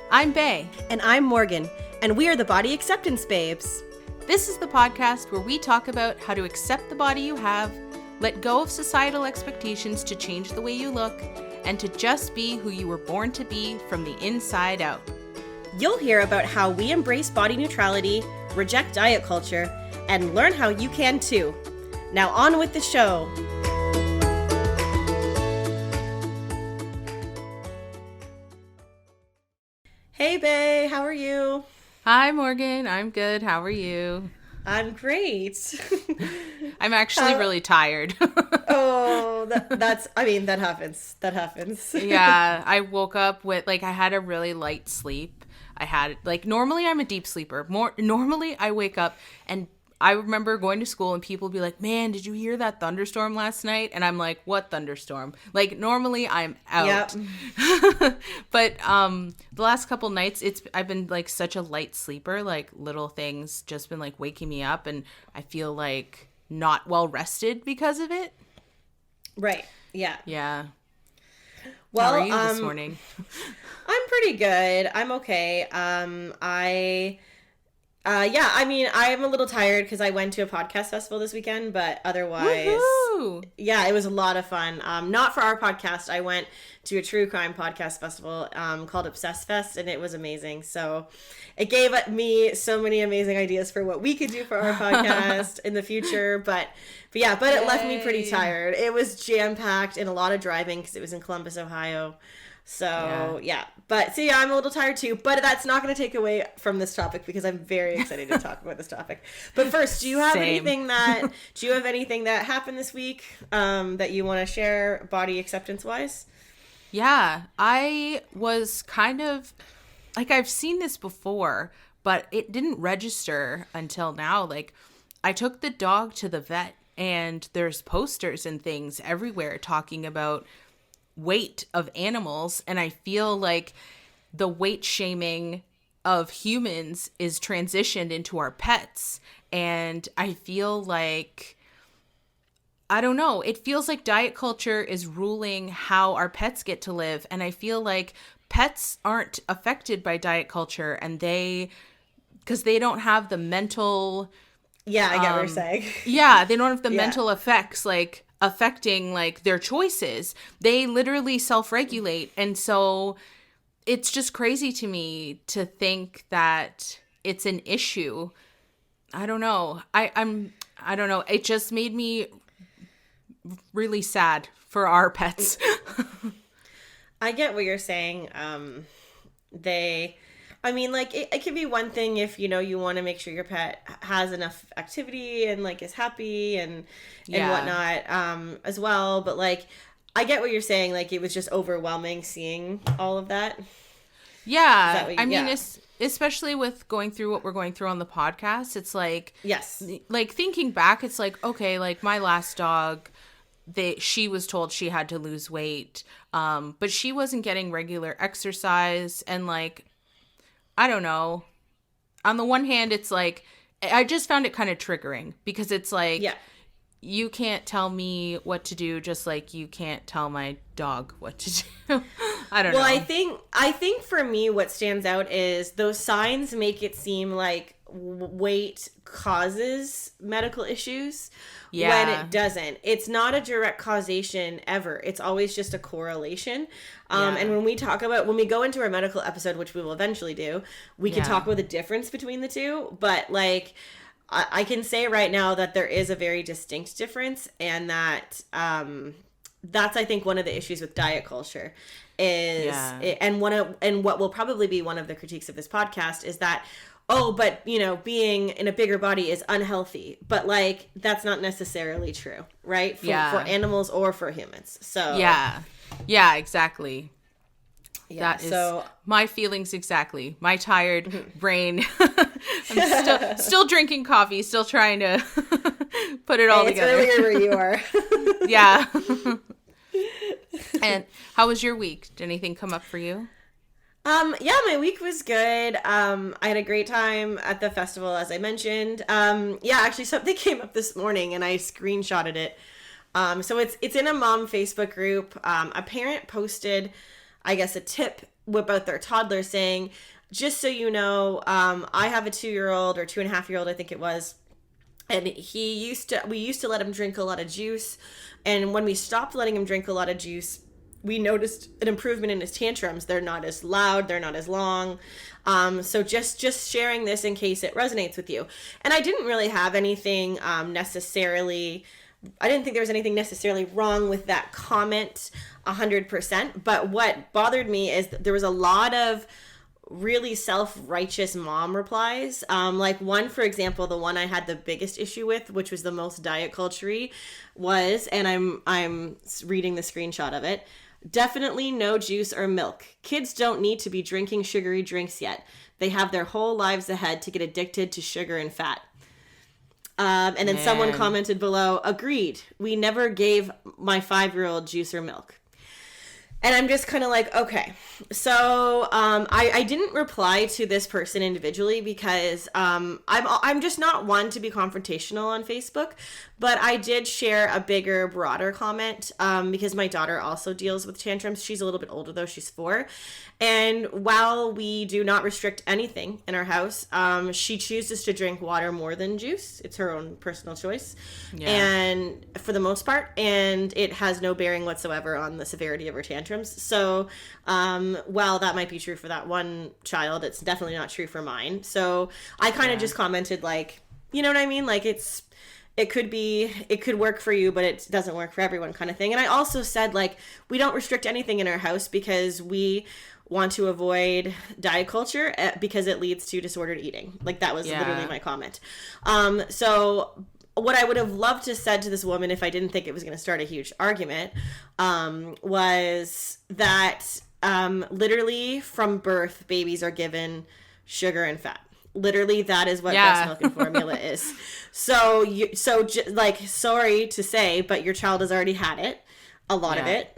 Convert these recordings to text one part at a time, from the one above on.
I'm Bae. And I'm Morgan, and we are the Body Acceptance Babes. This is the podcast where we talk about how to accept the body you have, let go of societal expectations to change the way you look, and to just be who you were born to be from the inside out. You'll hear about how we embrace body neutrality, reject diet culture, and learn how you can too. Now on with the show. Hey, Bae, how are you? Hi, Morgan. I'm good. How are you? I'm great. I'm actually really tired. That happens. That happens. Yeah, I woke up with, I had a really light sleep. Normally I'm a deep sleeper. Normally I wake up and I remember going to school and people be like, man, did you hear that thunderstorm last night? And I'm like, what thunderstorm? Normally I'm out. Yep. But the last couple nights, I've been such a light sleeper, little things just been waking me up, and I feel not well rested because of it. Right. Yeah. Yeah. Well, how are you this morning? I'm pretty good. I'm okay. I am a little tired because I went to a podcast festival this weekend, but otherwise, woohoo! Yeah, it was a lot of fun. Not for our podcast. I went to a true crime podcast festival called Obsess Fest, and it was amazing. So it gave me so many amazing ideas for what we could do for our podcast in the future. But it left me pretty tired. It was jam-packed and a lot of driving because it was in Columbus, Ohio. So, yeah. I'm a little tired too, but that's not going to take away from this topic because I'm very excited to talk about this topic. But first, do you have anything that happened this week that you want to share body acceptance wise? Yeah, I was kind of I've seen this before, but it didn't register until now. I took the dog to the vet and there's posters and things everywhere talking about weight of animals, and I feel like the weight shaming of humans is transitioned into our pets, and I feel I don't know, it feels like diet culture is ruling how our pets get to live, and I feel like pets aren't affected by diet culture, and because they don't have the mental I get what you're saying. Yeah, they don't have the mental effects affecting their choices. They literally self-regulate, and so it's just crazy to me to think that it's an issue. I don't know. I don't know. It just made me really sad for our pets. I get what you're saying. It could be one thing if, you want to make sure your pet has enough activity and, is happy and whatnot, as well. But, I get what you're saying. It was just overwhelming seeing all of that. Yeah. Especially with going through what we're going through on the podcast, it's yes. Thinking back, it's okay, my last dog, she was told she had to lose weight, but she wasn't getting regular exercise, and, I don't know. On the one hand, it's I just found it kind of triggering because it's you can't tell me what to do, just like you can't tell my dog what to do. I don't know. Well, I think for me, what stands out is those signs make it seem like weight causes medical issues when it doesn't. It's not a direct causation ever. It's always just a correlation. And when we go into our medical episode, which we will eventually do, we can talk about the difference between the two. But I can say right now that there is a very distinct difference, and that that's, I think, one of the issues with diet culture is, and what will probably be one of the critiques of this podcast is that, but being in a bigger body is unhealthy, but that's not necessarily true, right? For animals or for humans. So yeah, exactly. Yeah, that is my feelings exactly. My tired brain. I'm still drinking coffee, still trying to put it all together. It's earlier where you are. Yeah. And how was your week? Did anything come up for you? My week was good. I had a great time at the festival, as I mentioned. Actually something came up this morning and I screenshotted it. So it's in a mom Facebook group. A parent posted I guess, a tip about their toddler saying, just so you know, I have a 2-year-old or 2.5-year-old, I think it was. And we used to let him drink a lot of juice. And when we stopped letting him drink a lot of juice, we noticed an improvement in his tantrums. They're not as loud. They're not as long. So just sharing this in case it resonates with you. And I didn't really have anything necessarily... I didn't think there was anything necessarily wrong with that comment 100%. But what bothered me is that there was a lot of really self-righteous mom replies. Like one, for example, the one I had the biggest issue with, which was the most diet culture-y, was, and I'm reading the screenshot of it, definitely no juice or milk. Kids don't need to be drinking sugary drinks yet. They have their whole lives ahead to get addicted to sugar and fat. And then someone commented below, agreed. We never gave my 5-year-old juice or milk. And I'm just kind of like, okay. So I didn't reply to this person individually because I'm just not one to be confrontational on Facebook. But I did share a bigger, broader comment because my daughter also deals with tantrums. She's a little bit older, though. She's 4. And while we do not restrict anything in our house, she chooses to drink water more than juice. It's her own personal choice. Yeah. And for the most part, and it has no bearing whatsoever on the severity of her tantrums. So while that might be true for that one child, it's definitely not true for mine. So I kind of just commented like, you know what I mean? Like it could work for you, but it doesn't work for everyone kind of thing. And I also said, like, we don't restrict anything in our house because we want to avoid diet culture because it leads to disordered eating. Like, that was literally my comment. So what I would have loved to said to this woman if I didn't think it was going to start a huge argument was that literally from birth, babies are given sugar and fat. Literally, that is what breast milk and formula is. So sorry to say, but your child has already had it, a lot of it,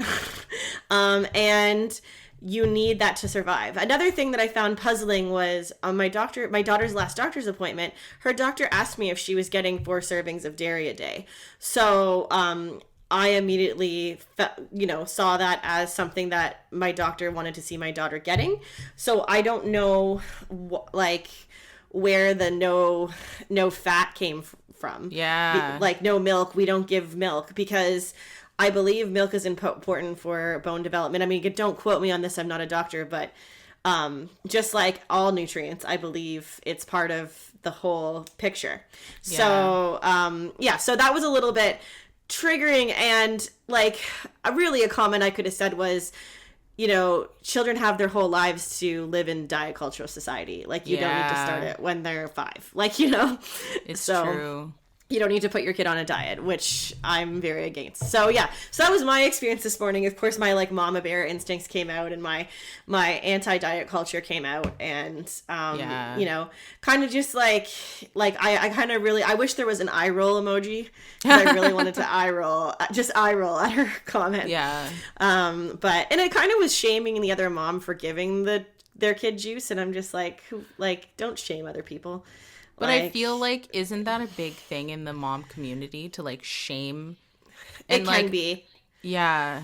and you need that to survive. Another thing that I found puzzling was on my daughter's last doctor's appointment. Her doctor asked me if she was getting 4 servings of dairy a day. So I immediately, saw that as something that my doctor wanted to see my daughter getting. So I don't know, where the no fat came from. Yeah. Like no milk. We don't give milk because I believe milk is important for bone development. I mean, don't quote me on this. I'm not a doctor, but just like all nutrients, I believe it's part of the whole picture. Yeah. So, so that was a little bit triggering. And like really a comment I could have said was, children have their whole lives to live in diet cultural society. Like, you don't need to start it when they're 5. Like, It's true. You don't need to put your kid on a diet, which I'm very against. So, yeah. So that was my experience this morning. Of course, my, mama bear instincts came out and my anti-diet culture came out. And, kind of just I kind of really, I wish there was an eye roll emoji. Because I really wanted to eye roll at her comment. Yeah. And it kind of was shaming the other mom for giving their kid juice. And I'm just don't shame other people. But I feel like, isn't that a big thing in the mom community to shame? And, it can be. Yeah.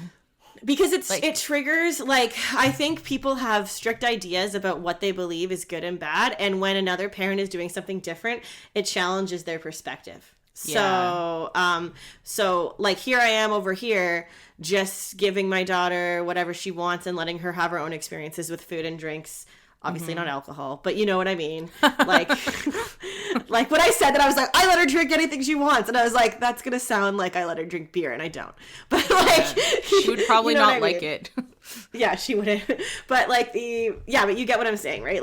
Because it triggers, I think people have strict ideas about what they believe is good and bad. And when another parent is doing something different, it challenges their perspective. So, here I am over here just giving my daughter whatever she wants and letting her have her own experiences with food and drinks. Obviously not alcohol, but you know what I mean? Like when I said that, I was like, I let her drink anything she wants. And I was like, that's going to sound like I let her drink beer, and I don't. But she would probably not like it. Yeah, she wouldn't. But but you get what I'm saying, right?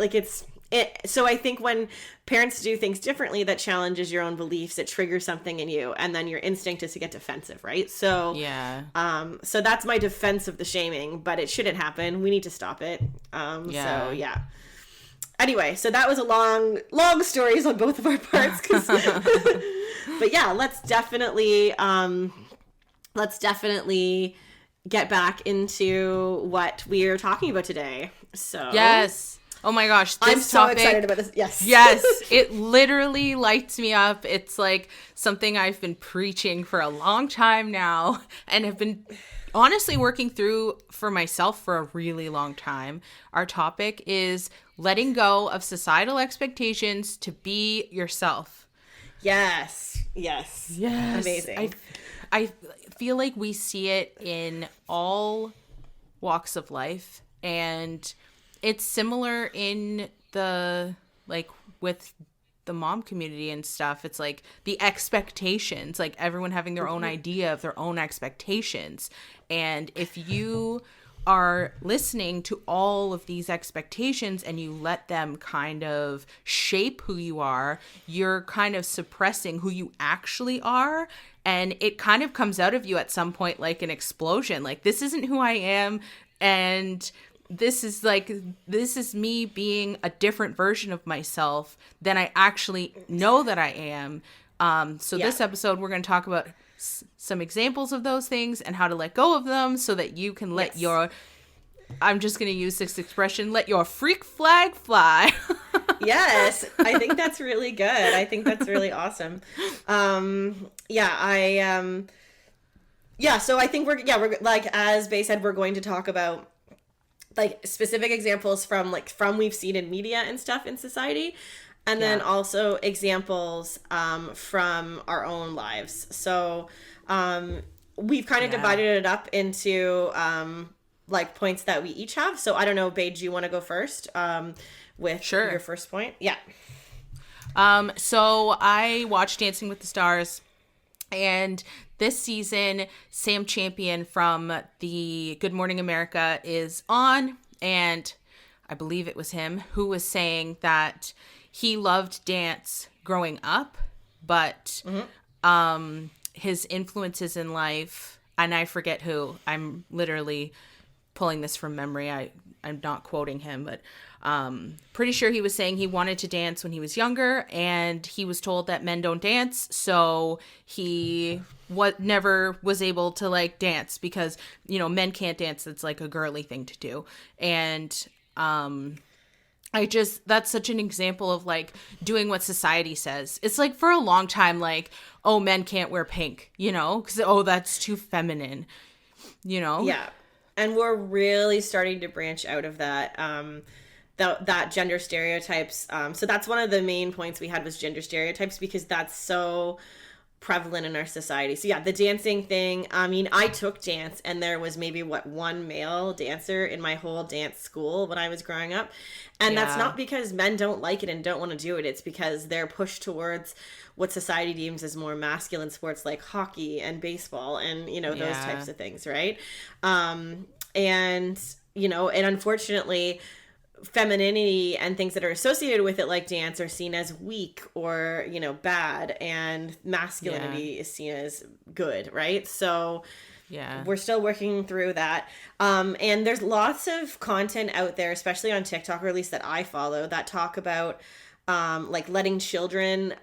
So I think when parents do things differently that challenges your own beliefs, it triggers something in you, and then your instinct is to get defensive, right? So so that's my defense of the shaming, but it shouldn't happen. We need to stop it. So yeah. Anyway, so that was a long stories on both of our parts. But yeah, let's definitely get back into what we are talking about today. So yes. Oh my gosh, this I'm so topic, excited about this. Yes. Yes, it literally lights me up. It's something I've been preaching for a long time now and have been honestly working through for myself for a really long time. Our topic is letting go of societal expectations to be yourself. Yes. Amazing. I feel like we see it in all walks of life, and it's similar in the, like, with the mom community and stuff. It's like the expectations, like everyone having their own idea of their own expectations. And if you are listening to all of these expectations and you let them kind of shape who you are, you're kind of suppressing who you actually are. And it kind of comes out of you at some point like an explosion. Like, this isn't who I am. And this is me being a different version of myself than I actually know that I am. This episode, we're going to talk about some examples of those things and how to let go of them so that you can let your, I'm just going to use this expression, let your freak flag fly. Yes, I think that's really good. I think that's really awesome. So I think we're like, as Bay said, we're going to talk about like specific examples from we've seen in media and stuff in society, and then also examples from our own lives. So we've kind of divided it up into like points that we each have. So I don't know, Babe, do you want to go first with your first point? Yeah. So I watched Dancing with the Stars, and this season, Sam Champion from the Good Morning America is on, and I believe it was him who was saying that he loved dance growing up, but his influences in life, and I forget who, I'm literally pulling this from memory, I'm not quoting him, but pretty sure he was saying he wanted to dance when he was younger, and he was told that men don't dance, so he never was able to like dance because, you know, men can't dance. It's like a girly thing to do. And that's such an example of like doing what society says. It's like for a long time, like, oh, men can't wear pink, you know, because, oh, that's too feminine, you know? Yeah. And we're really starting to branch out of that. That gender stereotypes. So that's one of the main points we had was gender stereotypes, because that's so prevalent in our society. So yeah, the dancing thing. I mean, I took dance, and there was maybe one male dancer in my whole dance school when I was growing up. And that's not because men don't like it and don't want to do it. It's because they're pushed towards what society deems as more masculine sports like hockey and baseball and, you know, those types of things, right? And, you know, and unfortunately, femininity and things that are associated with it like dance are seen as weak or, you know, bad, and masculinity is seen as good, right? So we're still working through that. And there's lots of content out there, especially on TikTok, or at least that I follow, that talk about like letting children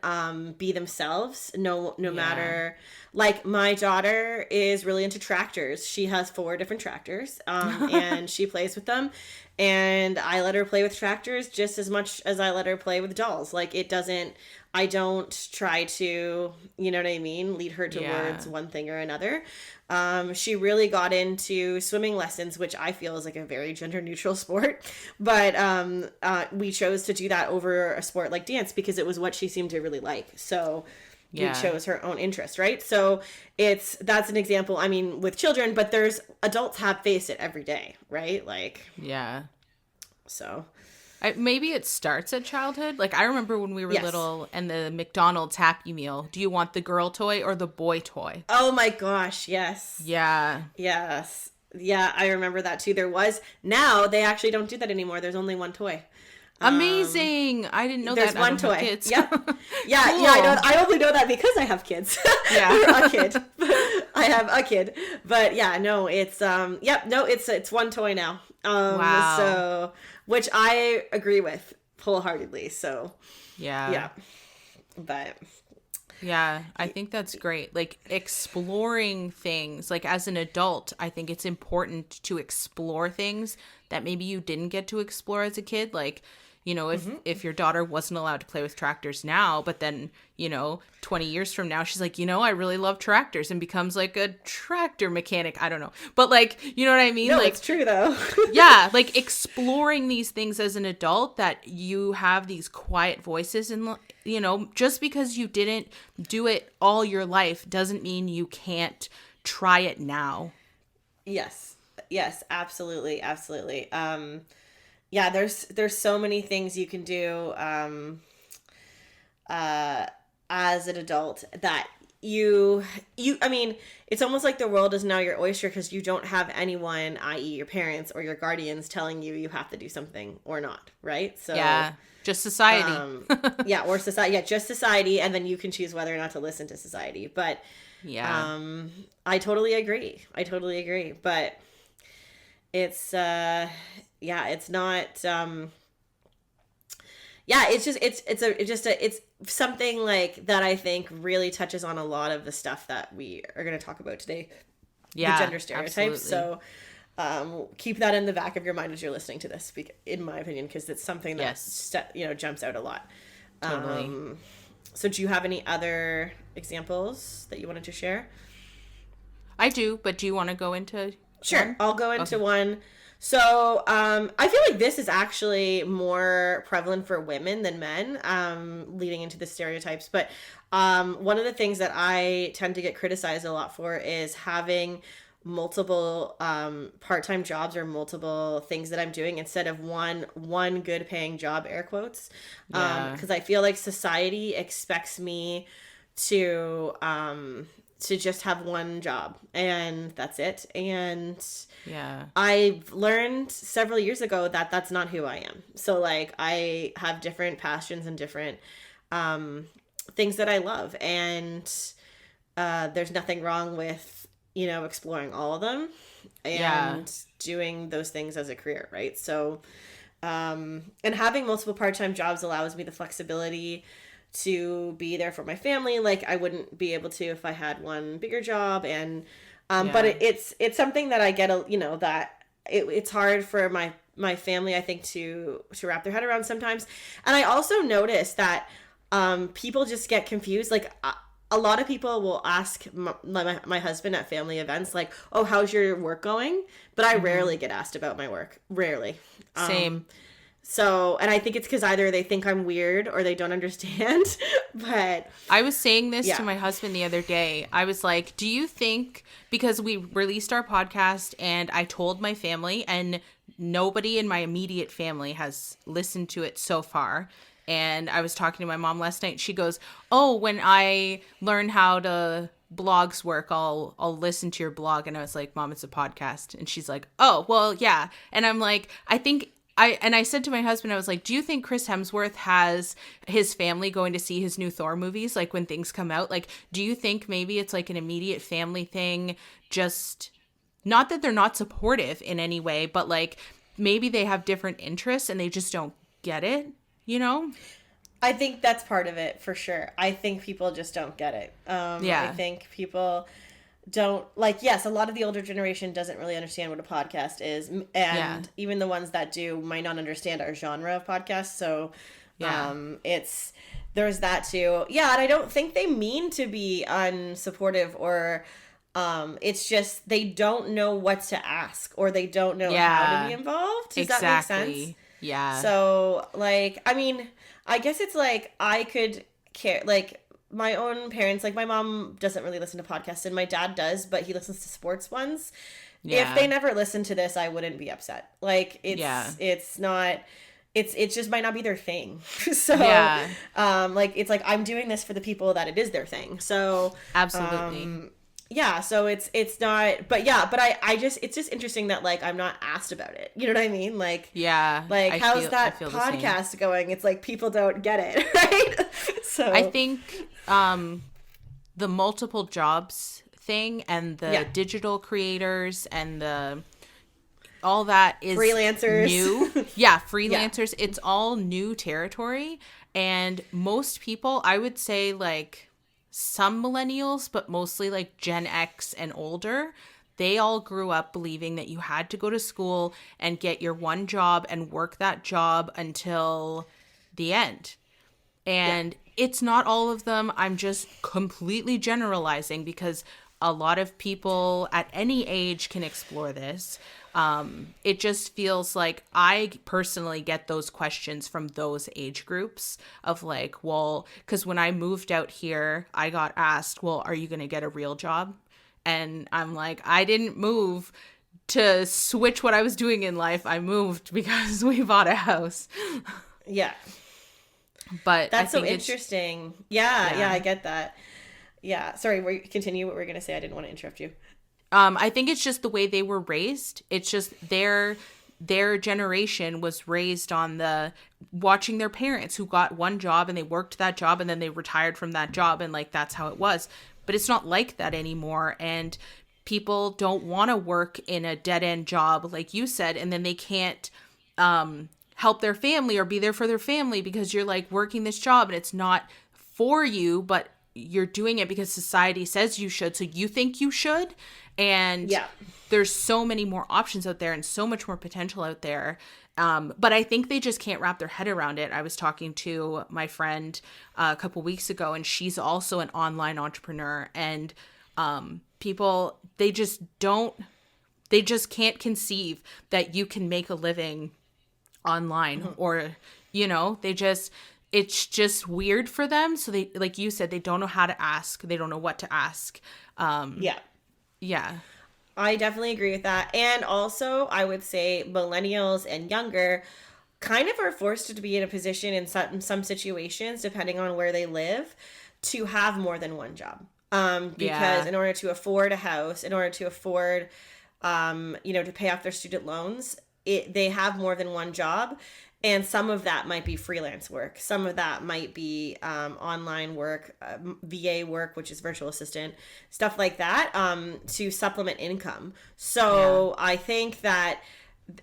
be themselves, no matter. Like, my daughter is really into tractors. She has 4 different tractors, and she plays with them. And I let her play with tractors just as much as I let her play with dolls. Like, I don't try to, you know what I mean, lead her towards one thing or another. She really got into swimming lessons, which I feel is like a very gender neutral sport. But we chose to do that over a sport like dance because it was what she seemed to really like. So we chose her own interest, right? So that's an example, I mean, with children, but there's adults face it every day, right? Like, so maybe it starts at childhood. Like, I remember when we were little, and the McDonald's Happy Meal, do you want the girl toy or the boy toy? Oh my gosh, yes. Yes. Yeah, I remember that too. Now they actually don't do that anymore. There's only one toy. Amazing. I didn't know there's that. There's one toy. Kids. Yep. Yeah, cool. I only know that because I have kids. Yeah. A kid. I have a kid. But yeah, no, it's it's one toy now. Wow. So, which I agree with wholeheartedly. So, yeah. But yeah, I think that's great. Like, exploring things, like as an adult, I think it's important to explore things that maybe you didn't get to explore as a kid. Like, you know, if your daughter wasn't allowed to play with tractors now, but then, you know, 20 years from now, she's like, you know, I really love tractors, and becomes like a tractor mechanic. I don't know. But like, you know what I mean? No, like, it's true though. yeah, like exploring these things as an adult, that you have these quiet voices, and, you know, just because you didn't do it all your life doesn't mean you can't try it now. Yes, absolutely. Yeah, there's so many things you can do as an adult that I mean, it's almost like the world is now your oyster, because you don't have anyone, i.e. your parents or your guardians, telling you have to do something or not, right? So yeah, just society. Or society. Yeah, just society, and then you can choose whether or not to listen to society. But yeah, I totally agree. But it's it's not it's something like that I think really touches on a lot of the stuff that we are going to talk about today. Yeah, the gender stereotypes. absolutely. So keep that in the back of your mind as you're listening to this, in my opinion, because it's something that jumps out a lot. Totally. So do you have any other examples that you wanted to share? I do, but do you want to go into Sure, one? I'll go into one. So I feel like this is actually more prevalent for women than men, leading into the stereotypes. But one of the things that I tend to get criticized a lot for is having multiple part-time jobs or multiple things that I'm doing instead of one good paying job, air quotes. Because I feel like society expects me to just have one job and that's it. And I've learned several years ago that that's not who I am. So like I have different passions and different things that I love, and there's nothing wrong with, you know, exploring all of them and doing those things as a career, right? So and having multiple part-time jobs allows me the flexibility to be there for my family, like I wouldn't be able to if I had one bigger job. And but it's something that I get that it's hard for my family, I think, to wrap their head around sometimes. And I also noticed that people just get confused. Like a lot of people will ask my husband at family events, like, oh, how's your work going? But I rarely get asked about my work. Rarely. Same. So, and I think it's because either they think I'm weird or they don't understand. But I was saying this to my husband the other day. I was like, do you think, because we released our podcast and I told my family, and nobody in my immediate family has listened to it so far. And I was talking to my mom last night. She goes, oh, when I learn how to blogs work, I'll listen to your blog. And I was like, Mom, it's a podcast. And she's like, oh, well, yeah. And I'm like, I said to my husband, I was like, do you think Chris Hemsworth has his family going to see his new Thor movies, like when things come out? Like, do you think maybe it's like an immediate family thing? Just not that they're not supportive in any way, but like maybe they have different interests and they just don't get it, you know? I think that's part of it for sure. I think people just don't get it. I think people don't, like, yes, a lot of the older generation doesn't really understand what a podcast is, and even the ones that do might not understand our genre of podcasts. So there's that too. And I don't think they mean to be unsupportive, or it's just they don't know what to ask, or they don't know how to be involved. Does that make sense? Yeah. So like, I mean, I guess it's like I could care, like my own parents, like my mom doesn't really listen to podcasts and my dad does, but he listens to sports ones. If they never listened to this, I wouldn't be upset. Like it's not, it just might not be their thing. So like it's like I'm doing this for the people that it is their thing. So absolutely. So it's not, but I just, it's just interesting that like I'm not asked about it. You know what I mean? Like, like how's that podcast going? It's like people don't get it, right? So I think the multiple jobs thing and the digital creators and all that is freelancers. New. Freelancers. It's all new territory, and most people, I would say, like some millennials, but mostly like Gen X and older, they all grew up believing that you had to go to school and get your one job and work that job until the end. And it's not all of them. I'm just completely generalizing because a lot of people at any age can explore this. It just feels like I personally get those questions from those age groups of like, well, because when I moved out here, I got asked, well, are you going to get a real job? And I'm like, I didn't move to switch what I was doing in life. I moved because we bought a house. Yeah. But that's so interesting. Yeah, I get that. Yeah. Sorry, continue what we're going to say. I didn't want to interrupt you. I think it's just the way they were raised. It's just their generation was raised on the watching their parents who got one job and they worked that job and then they retired from that job and like that's how it was. But it's not like that anymore. And people don't want to work in a dead end job, like you said, and then they can't help their family or be there for their family because you're like working this job and it's not for you, but you're doing it because society says you should. So you think you should. And there's so many more options out there and so much more potential out there. But I think they just can't wrap their head around it. I was talking to my friend a couple weeks ago, and she's also an online entrepreneur. And people, they just can't conceive that you can make a living online or, it's just weird for them. So they, like you said, they don't know how to ask. They don't know what to ask. Yeah. I definitely agree with that. And also, I would say millennials and younger kind of are forced to be in a position in some situations, depending on where they live, to have more than one job. Because in order to afford a house, in order to afford, to pay off their student loans, they have more than one job. And some of that might be freelance work. Some of that might be online work, VA work, which is virtual assistant, stuff like that, to supplement income. So I think that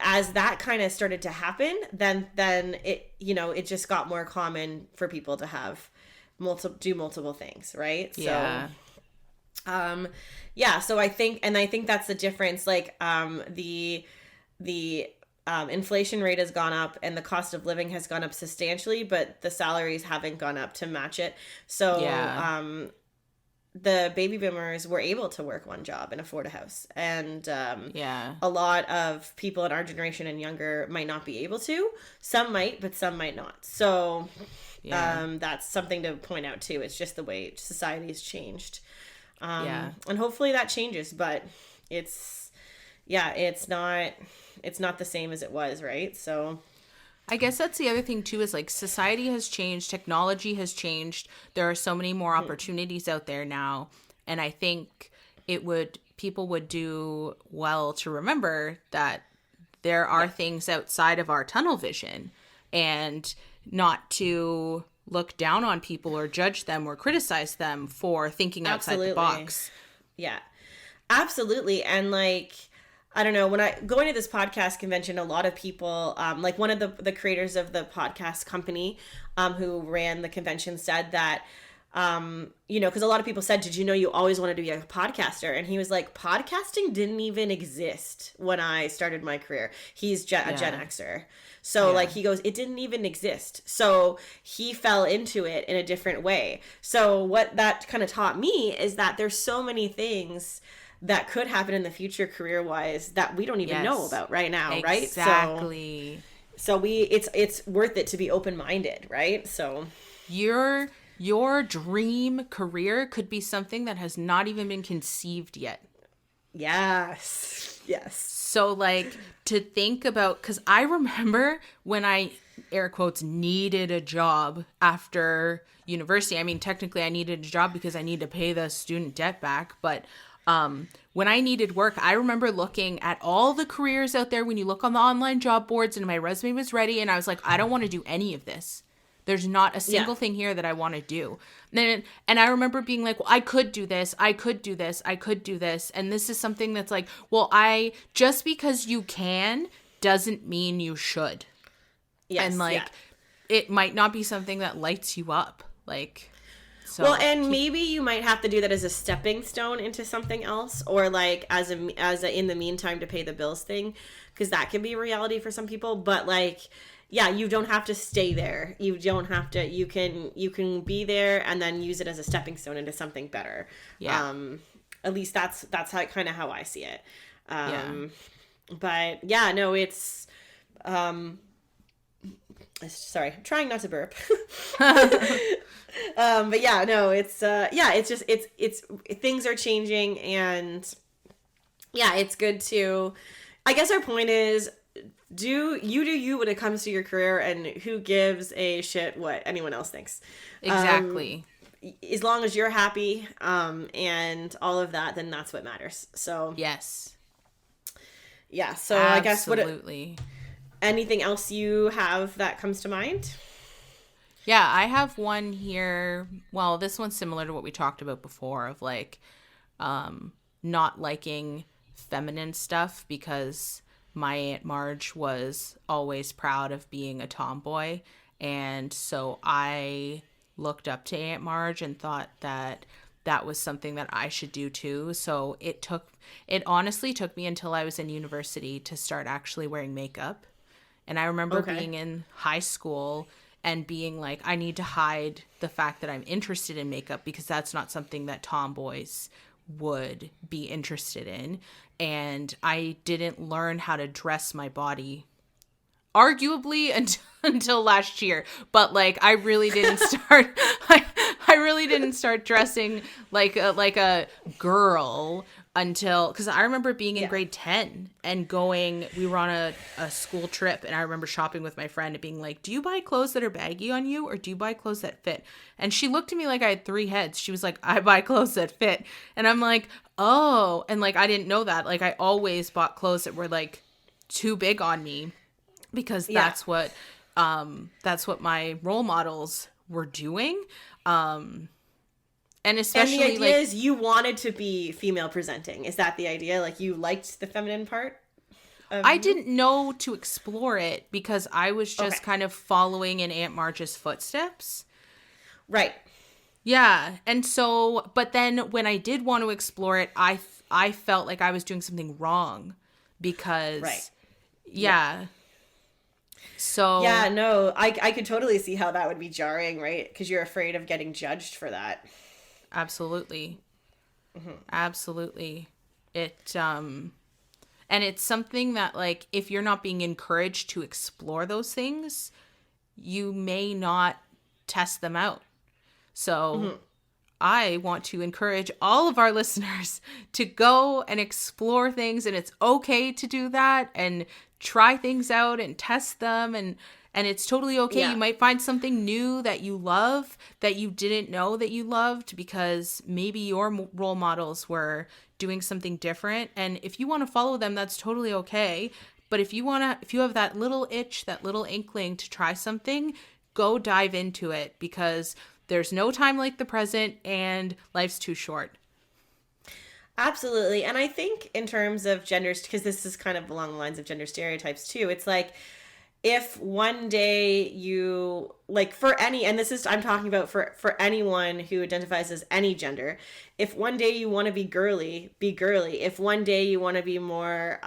as that kind of started to happen, then it, it just got more common for people to have do multiple things, right? Yeah. So, so I think that's the difference. Like, inflation rate has gone up and the cost of living has gone up substantially, but the salaries haven't gone up to match it. So the baby boomers were able to work one job and afford a house. And a lot of people in our generation and younger might not be able to. Some might, but some might not. So that's something to point out too. It's just the way society has changed. And hopefully that changes, but it's not the same as it was, right? So I guess that's the other thing too, is like society has changed, technology has changed. There are so many more opportunities out there now. And I think people would do well to remember that there are things outside of our tunnel vision, and not to look down on people or judge them or criticize them for thinking outside the box. Yeah, absolutely. And like, I don't know, when I going to this podcast convention, a lot of people, like one of the creators of the podcast company, who ran the convention, said that, because a lot of people said, did you know you always wanted to be a podcaster? And he was like, podcasting didn't even exist when I started my career. He's a Gen Xer. So like he goes, it didn't even exist. So he fell into it in a different way. So what that kind of taught me is that there's so many things that could happen in the future career-wise that we don't even know about right now, right? Exactly. So it's worth it to be open-minded, right? So your dream career could be something that has not even been conceived yet. Yes. So like to think about, because I remember when I, air quotes, needed a job after university. I mean, technically I needed a job because I need to pay the student debt back, but when I needed work, I remember looking at all the careers out there when you look on the online job boards, and my resume was ready, and I was like, I don't want to do any of this. There's not a single thing here that I want to do. And I remember being like, well, I could do this. I could do this. I could do this. And this is something that's like, well, just because you can doesn't mean you should. Yes, and like, it might not be something that lights you up. Like, So well, and maybe you might have to do that as a stepping stone into something else, or like as a in the meantime to pay the bills thing, because that can be a reality for some people. But like, yeah, you don't have to stay there. You don't have to. You can be there and then use it as a stepping stone into something better. Yeah. At least that's how kind of how I see it. Yeah. But yeah, no, it's. Sorry, I'm trying not to burp. But yeah, no, it's it's just it's things are changing, and yeah, it's good to. I guess our point is, do you when it comes to your career, and who gives a shit what anyone else thinks. Exactly. As long as you're happy, and all of that, then that's what matters. So yes. Yeah. So Absolutely. I guess anything else you have that comes to mind? Yeah, I have one here. Well, this one's similar to what we talked about before of like not liking feminine stuff, because my Aunt Marge was always proud of being a tomboy. And so I looked up to Aunt Marge and thought that that was something that I should do too. So it honestly took me until I was in university to start actually wearing makeup. And I remember being in high school and being like, I need to hide the fact that I'm interested in makeup, because that's not something that tomboys would be interested in. And I didn't learn how to dress my body arguably until last year. But like, I really didn't start, I really didn't start dressing like a girl until, because I remember being in grade 10 and we were on a school trip, and I remember shopping with my friend and being like, do you buy clothes that are baggy on you, or do you buy clothes that fit? And she looked at me like I had three heads. She was like, I buy clothes that fit. And I'm like, oh. And like, I didn't know that. Like, I always bought clothes that were like too big on me, because that's what my role models were doing. And especially, and the idea is you wanted to be female presenting. Is that the idea? Like, you liked the feminine part? I didn't know to explore it, because I was just kind of following in Aunt Marge's footsteps. Right. Yeah. And so, but then when I did want to explore it, I felt like I was doing something wrong, because yeah. So yeah, no, I could totally see how that would be jarring, right? Because you're afraid of getting judged for that. Absolutely. Mm-hmm. Absolutely. And it's something that, like, if you're not being encouraged to explore those things, you may not test them out. So I want to encourage all of our listeners to go and explore things, and it's okay to do that and try things out and test them, and it's totally okay. Yeah. You might find something new that you love that you didn't know that you loved, because maybe your role models were doing something different. And if you want to follow them, that's totally okay. But if you have that little itch, that little inkling to try something, go dive into it, because there's no time like the present, and life's too short. Absolutely. And I think in terms of genders, because this is kind of along the lines of gender stereotypes too, it's like, if one day you, like, for any, and this is, I'm talking about for anyone who identifies as any gender, if one day you want to be girly, be girly. If one day you want to be more,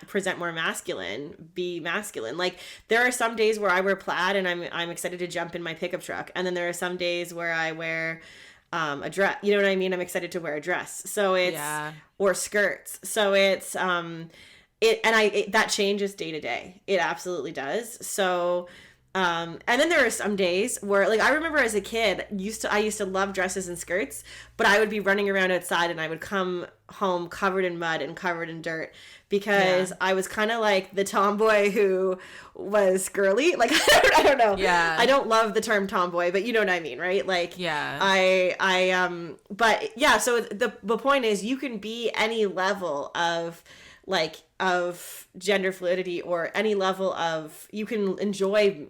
present more masculine, be masculine. Like, there are some days where I wear plaid and I'm excited to jump in my pickup truck. And then there are some days where I wear a dress, you know what I mean? I'm excited to wear a dress. So it's, or skirts. So it's, that changes day to day. It absolutely does. So, and then there are some days where, like, I remember as a kid, I used to love dresses and skirts, but I would be running around outside and I would come home covered in mud and covered in dirt, because I was kind of like the tomboy who was girly. Like, I don't know. Yeah. I don't love the term tomboy, but you know what I mean, right? Like, but yeah, so the point is, you can be any level of, like, of gender fluidity, or any level of, you can enjoy,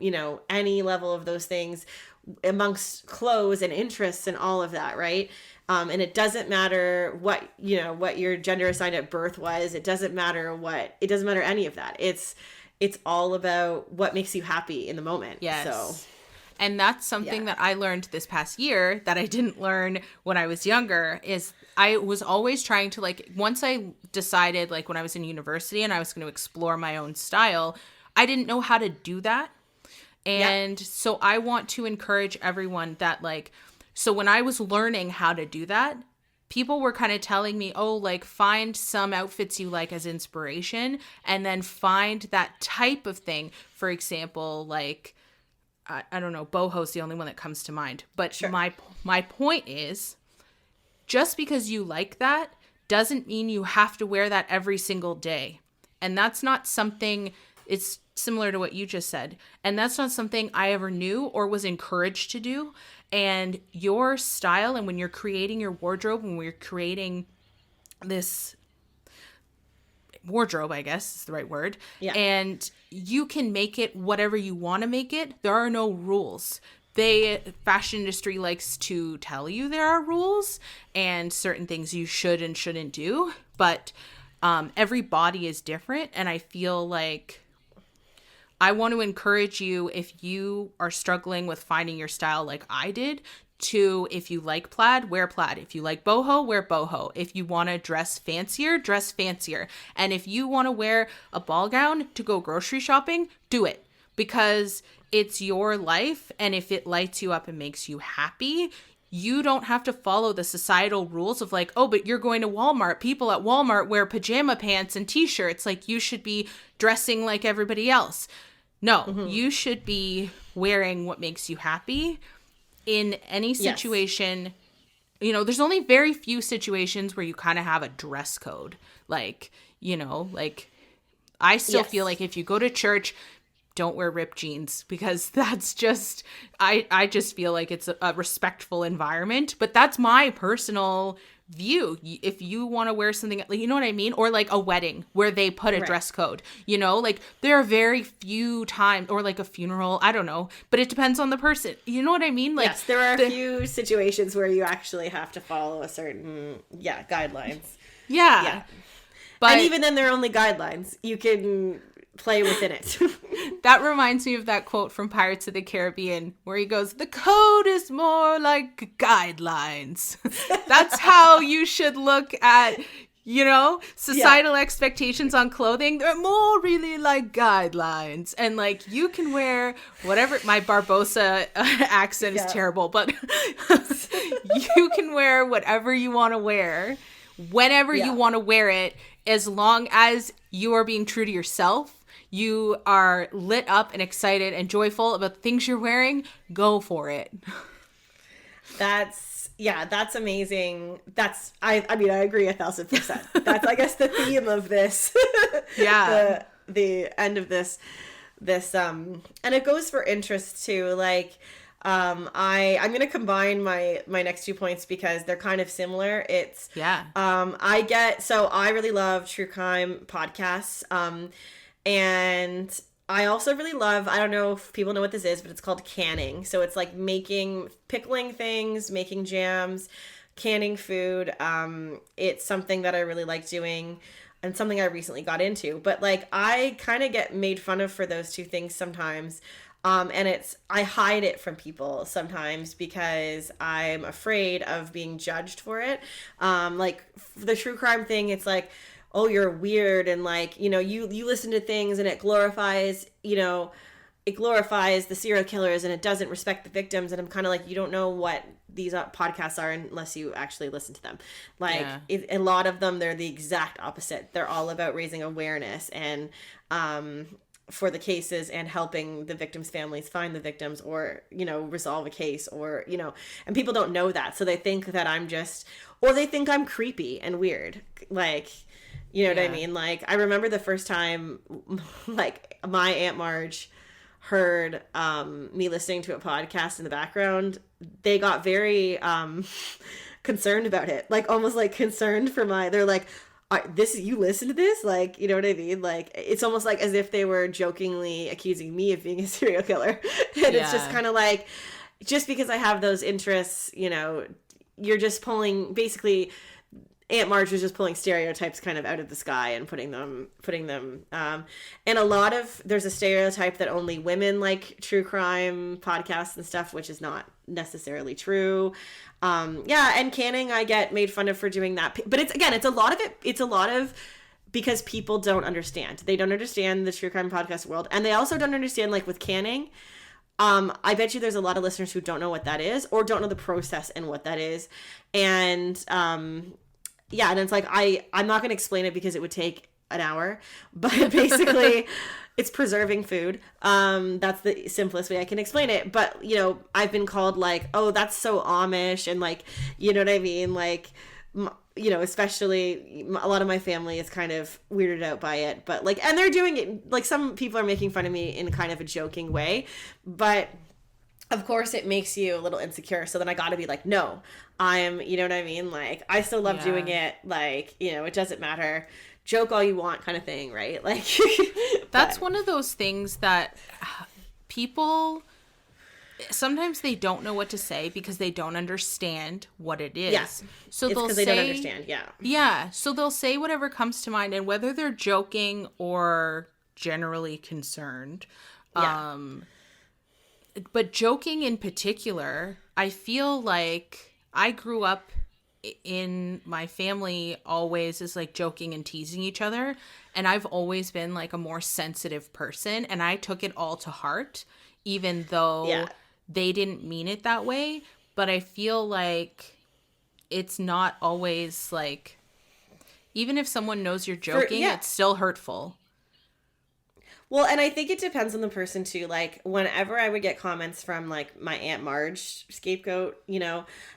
any level of those things amongst clothes and interests and all of that, right? And it doesn't matter what your gender assigned at birth was. It doesn't matter any of that. It's all about what makes you happy in the moment. Yes. So And that's something that I learned this past year that I didn't learn when I was younger, is I was always trying to, like, once I decided, like, when I was in university and I was going to explore my own style, I didn't know how to do that. And so I want to encourage everyone that, like, so when I was learning how to do that, people were kind of telling me, oh, like, find some outfits you like as inspiration and then find that type of thing. For example, like, I don't know, boho's the only one that comes to mind. But my point is, just because you like that doesn't mean you have to wear that every single day. And that's not something, it's similar to what you just said. And that's not something I ever knew or was encouraged to do. And your style, and when you're creating your wardrobe, when we're creating this wardrobe, I guess is the right word. Yeah. And you can make it whatever you want to make it. There are no rules. Fashion industry likes to tell you there are rules and certain things you should and shouldn't do. But every body is different. And I feel like I want to encourage you, if you are struggling with finding your style like I did, to, if you like plaid, wear plaid. If you like boho, wear boho. If you want to dress fancier, dress fancier. And if you want to wear a ball gown to go grocery shopping, do it. Because it's your life, and if it lights you up and makes you happy, you don't have to follow the societal rules of, like, oh, but you're going to Walmart. People at Walmart wear pajama pants and t-shirts. Like, you should be dressing like everybody else. No, you should be wearing what makes you happy in any situation. You know, there's only very few situations where you kind of have a dress code. Like, you know, like, I still feel like if you go to church, don't wear ripped jeans, because that's just, I just feel like it's a respectful environment. But that's my personal view. If you want to wear something, you know what I mean? Or like a wedding where they put a dress code, you know, like there are very few times, or like a funeral, I don't know, but it depends on the person. You know what I mean? Like, yes, there are a few situations where you actually have to follow a certain, guidelines. Yeah. But, and even then, they're only guidelines. You can play within it. That reminds me of that quote from Pirates of the Caribbean where he goes, the code is more like guidelines. That's how you should look at, you know, societal expectations on clothing. They're more really like guidelines. And like, you can wear whatever, my Barbosa accent is terrible, but you can wear whatever you want to wear, whenever you want to wear it, as long as you are being true to yourself. You are lit up and excited and joyful about the things you're wearing, go for it. That's amazing. I agree 1,000%. That's, I guess, the theme of this. Yeah. the end of this, and it goes for interests too. Like, I'm going to combine my next 2 points because they're kind of similar. It's, I really love true crime podcasts. And I also really love, I don't know if people know what this is, but it's called canning. So it's like pickling things, making jams, canning food. It's something that I really like doing and something I recently got into. But like, I kind of get made fun of for those two things sometimes. And I hide it from people sometimes because I'm afraid of being judged for it. Like the true crime thing, it's like, oh, you're weird, and like, you know, you listen to things and it glorifies the serial killers and it doesn't respect the victims, and I'm kind of like, you don't know what these podcasts are unless you actually listen to them. Like, a lot of them, they're the exact opposite. They're all about raising awareness and for the cases and helping the victims' families find the victims, or, you know, resolve a case, or, you know, and people don't know that, so they think that they think I'm creepy and weird, like, you know what I mean? Like, I remember the first time, like, my Aunt Marge heard me listening to a podcast in the background. They got very concerned about it, like, almost like concerned for they're like, you listen to this? Like, you know what I mean? Like, it's almost like as if they were jokingly accusing me of being a serial killer. And it's just kind of like, just because I have those interests, you know, you're just pulling, basically, Aunt Marge was just pulling stereotypes kind of out of the sky and putting them, and a lot of, there's a stereotype that only women like true crime podcasts and stuff, which is not necessarily true. And canning, I get made fun of for doing that. But it's a lot of because people don't understand. They don't understand the true crime podcast world. And they also don't understand, like with canning, I bet you there's a lot of listeners who don't know what that is or don't know the process and what that is. And, and it's like, I'm not going to explain it because it would take an hour, but basically it's preserving food. That's the simplest way I can explain it. But, I've been called like, oh, that's so Amish. And like, you know what I mean? Like, especially a lot of my family is kind of weirded out by it, but like, and they're doing it, like some people are making fun of me in kind of a joking way, but of course it makes you a little insecure. So then I got to be like, no, you know what I mean? Like, I still love doing it. Like, it doesn't matter. Joke all you want kind of thing, right? Like, that's one of those things that people, sometimes they don't know what to say because they don't understand what it is. Yes. So they'll say, they don't understand. Yeah. Yeah. So they'll say whatever comes to mind, and whether they're joking or generally concerned. Yeah. But joking in particular, I feel like I grew up in my family always is like joking and teasing each other. And I've always been like a more sensitive person, and I took it all to heart, even though they didn't mean it that way. But I feel like it's not always like, even if someone knows you're joking, it's still hurtful. Well, and I think it depends on the person too. Like, whenever I would get comments from like my Aunt Marge scapegoat,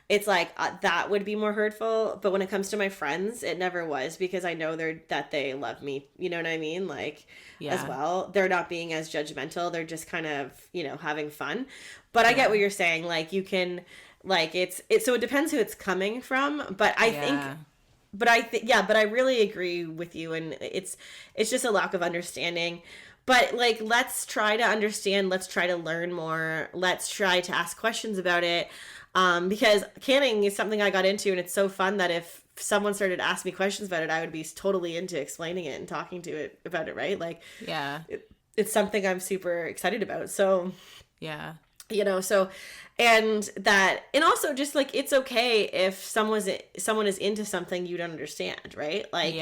it's like that would be more hurtful. But when it comes to my friends, it never was, because I know that they love me. You know what I mean? Like, as well, they're not being as judgmental. They're just kind of, having fun. But I get what you're saying. Like, you can, like, it's so it depends who it's coming from. But I think. But I really agree with you, and it's just a lack of understanding. But like, let's try to understand, let's try to learn more, let's try to ask questions about it, because canning is something I got into, and it's so fun that if someone started to ask me questions about it, I would be totally into explaining it and talking to it about it, right? Like, it's something I'm super excited about. So and also just like, it's okay if someone is into something you don't understand, right? Like,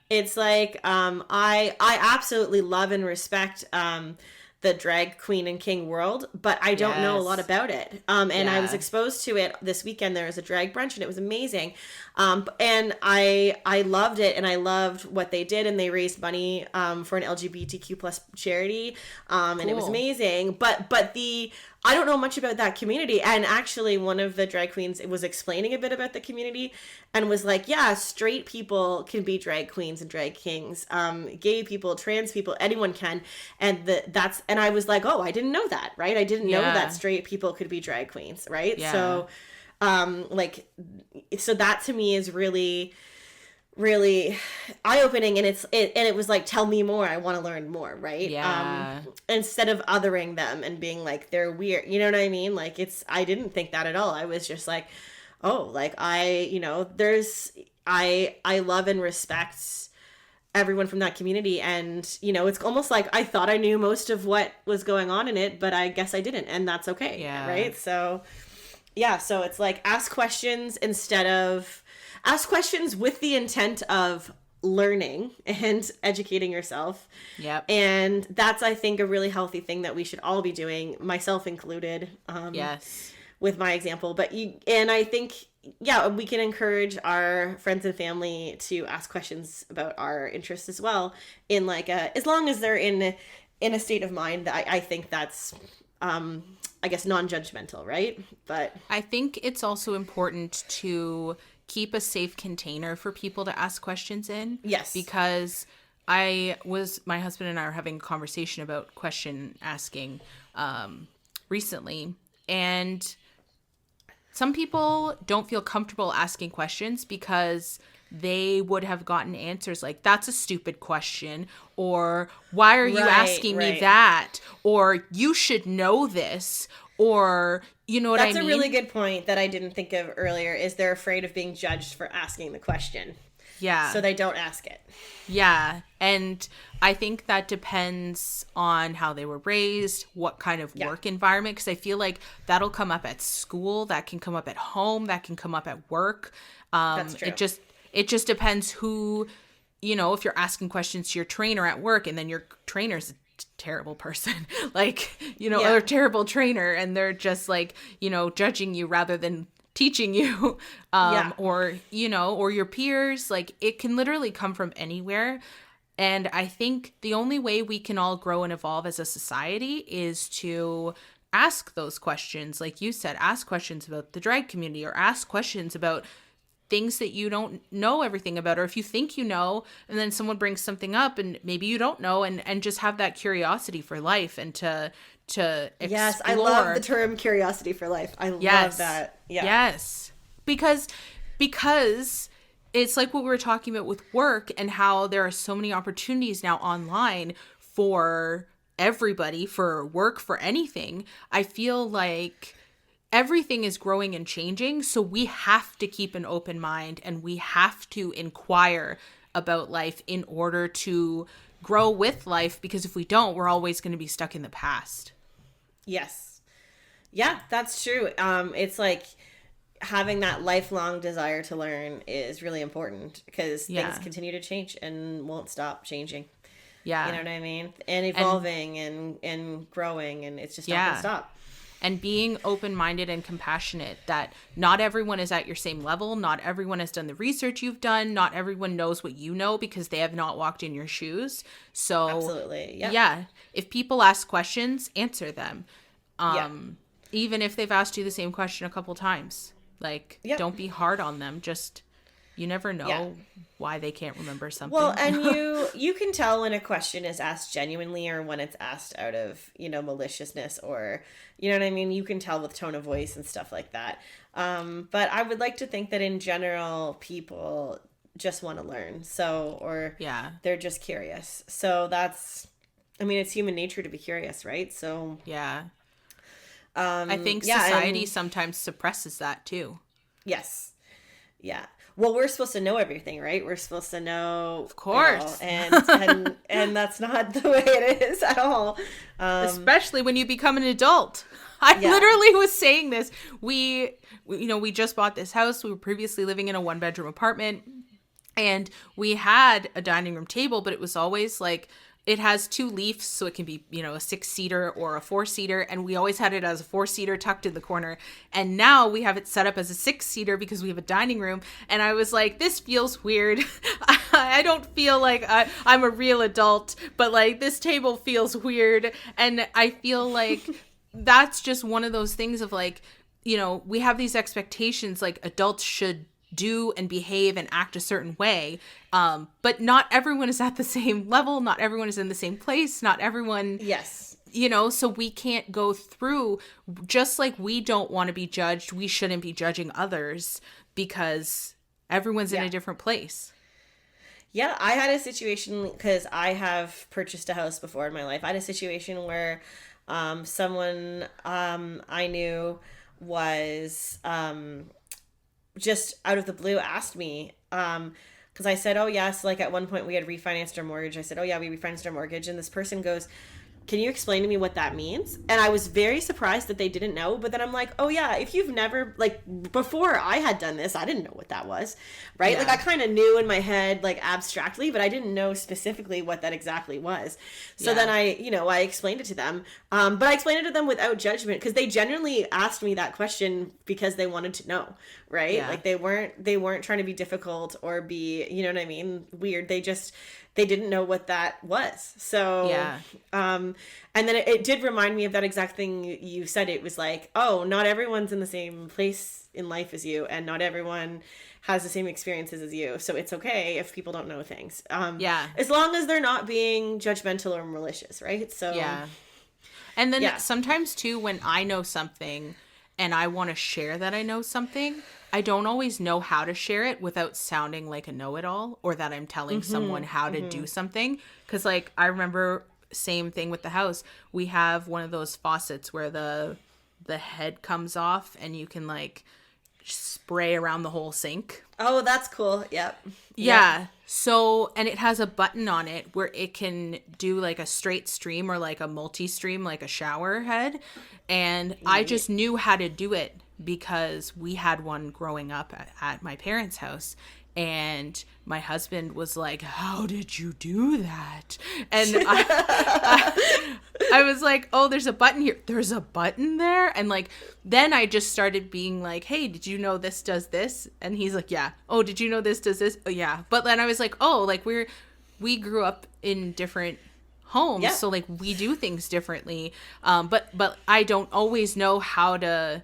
it's like, I absolutely love and respect, the drag queen and king world, but I don't know a lot about it. And I was exposed to it this weekend. There was a drag brunch, and it was amazing. And I loved it, and I loved what they did, and they raised money, for an LGBTQ plus charity. And it was amazing. But I don't know much about that community. And actually, one of the drag queens was explaining a bit about the community and was like, yeah, straight people can be drag queens and drag kings. Gay people, trans people, anyone can. And and I was like, oh, I didn't know that, right? I didn't know that straight people could be drag queens, right? Yeah. So, so that to me is really, really eye-opening, and it was like, tell me more, I want to learn more, right? Instead of othering them and being like, they're weird, you know what I mean? Like, I didn't think that at all. I was just like, oh, like, I love and respect everyone from that community, and it's almost like I thought I knew most of what was going on in it, but I guess I didn't, and that's okay, right? So so it's like, ask questions with the intent of learning and educating yourself. Yep. And that's, I think, a really healthy thing that we should all be doing, myself included. With my example. And I think, we can encourage our friends and family to ask questions about our interests as well, in like as long as they're in a state of mind that I think that's I guess non-judgmental, right? But I think it's also important to keep a safe container for people to ask questions in. Yes. Because my husband and I are having a conversation about question asking recently, and some people don't feel comfortable asking questions because they would have gotten answers like, that's a stupid question, or why are you asking me that, or you should know this, Or, you know what I mean? That's a really good point that I didn't think of earlier, is they're afraid of being judged for asking the question. Yeah. So they don't ask it. Yeah. And I think that depends on how they were raised, what kind of work environment, because I feel like that'll come up at school, that can come up at home, that can come up at work. That's true. It just depends who, you know, if you're asking questions to your trainer at work and then your trainer's a terrible person, like, you know, or a terrible trainer, and they're just like, you know, judging you rather than teaching you, or, you know, or your peers, like it can literally come from anywhere. And I think the only way we can all grow and evolve as a society is to ask those questions. Like you said, ask questions about the drag community, or ask questions about things that you don't know everything about, or if you think you know, and then someone brings something up and maybe you don't know, and just have that curiosity for life and to explore. Yes, I love the term curiosity for life. I love that. Yeah. Yes. Because it's like what we were talking about with work, and how there are so many opportunities now online for everybody, for work, for anything. I feel like everything is growing and changing, so we have to keep an open mind, and we have to inquire about life in order to grow with life, because if we don't, we're always going to be stuck in the past. Yes. Yeah, that's true. It's like having that lifelong desire to learn is really important, because things continue to change and won't stop changing. Yeah. You know what I mean? And evolving and growing, and it's just not going to stop. And being open-minded and compassionate, that not everyone is at your same level. Not everyone has done the research you've done. Not everyone knows what you know, because they have not walked in your shoes. So absolutely. Yeah. If people ask questions, answer them. Even if they've asked you the same question a couple times. Like, don't be hard on them. Just, you never know why they can't remember something. Well, and you can tell when a question is asked genuinely, or when it's asked out of, you know, maliciousness, or, you know what I mean? You can tell with tone of voice and stuff like that. But I would like to think that in general, people just want to learn. So, or they're just curious. So that's, I mean, it's human nature to be curious, right? So I think society sometimes suppresses that too. Yes. Yeah. Well, we're supposed to know everything, right? We're supposed to know, of course, you know, and that's not the way it is at all. Especially when you become an adult. I literally was saying this. We just bought this house. We were previously living in a 1-bedroom apartment, and we had a dining room table, but it was always like, it has 2 leaves, so it can be, you know, a 6-seater or a 4-seater. And we always had it as a 4-seater tucked in the corner. And now we have it set up as a 6-seater because we have a dining room. And I was like, this feels weird. I don't feel like I'm a real adult, but like this table feels weird. And I feel like that's just one of those things of like, you know, we have these expectations like adults should do and behave and act a certain way, but not everyone is at the same level, not everyone is in the same place, not everyone, you know, so we can't go through, just like we don't want to be judged, we shouldn't be judging others, because everyone's in a different place. I had a situation, because I have purchased a house before in my life. I had a situation where someone I knew was just out of the blue asked me, because I said, oh yes, like at one point we had refinanced our mortgage. I said, oh yeah, we refinanced our mortgage. And this person goes, can you explain to me what that means? And I was very surprised that they didn't know. But then I'm like, oh yeah, if you've never, like, before I had done this, I didn't know what that was, right? Like I kind of knew in my head, like abstractly, but I didn't know specifically what that exactly was. So then I explained it to them. But I explained it to them without judgment, because they genuinely asked me that question because they wanted to know, right? Like they weren't trying to be difficult or be, you know what I mean, weird. They didn't know what that was. So, and then it did remind me of that exact thing you said. It was like, oh, not everyone's in the same place in life as you, and not everyone has the same experiences as you. So it's okay if people don't know things. As long as they're not being judgmental or malicious, right? So, and then sometimes too, when I know something and I want to share that I know something, I don't always know how to share it without sounding like a know-it-all, or that I'm telling someone how to do something. Because, like, I remember, same thing with the house. We have one of those faucets where the the head comes off and you can like spray around the whole sink. Oh, that's cool. Yep. Yeah. Yep. So, and it has a button on it where it can do like a straight stream or like a multi-stream, like a shower head. And I just knew how to do it because we had one growing up at my parents' house. And my husband was like, how did you do that? And I was like, oh, there's a button here. There's a button there? And like, then I just started being like, hey, did you know this does this? And he's like, yeah. Oh, did you know this does this? Oh, yeah. But then I was like, oh, like we grew up in different homes. Yeah. So like we do things differently. But I don't always know how to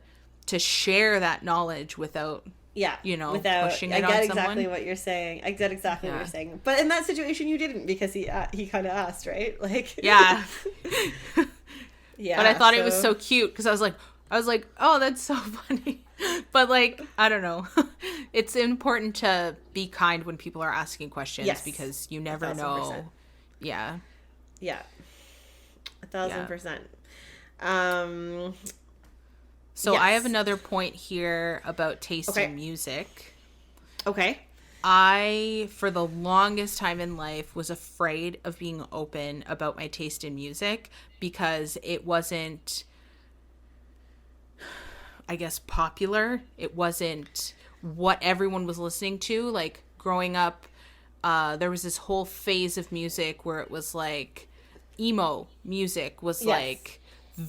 share that knowledge without... Yeah, without pushing it on someone. I get exactly what you're saying. I get exactly what you're saying. But in that situation, you didn't because he kind of asked, right? Like, yeah, yeah. But I thought it was so cute because I was like, oh, that's so funny. But like, I don't know. It's important to be kind when people are asking questions because you never 1,000%. Know. Yeah. Yeah. 1,000%. So I have another point here about taste in music. Okay. I, for the longest time in life, was afraid of being open about my taste in music because it wasn't, I guess, popular. It wasn't what everyone was listening to. Like, growing up, there was this whole phase of music where it was like, emo music was like...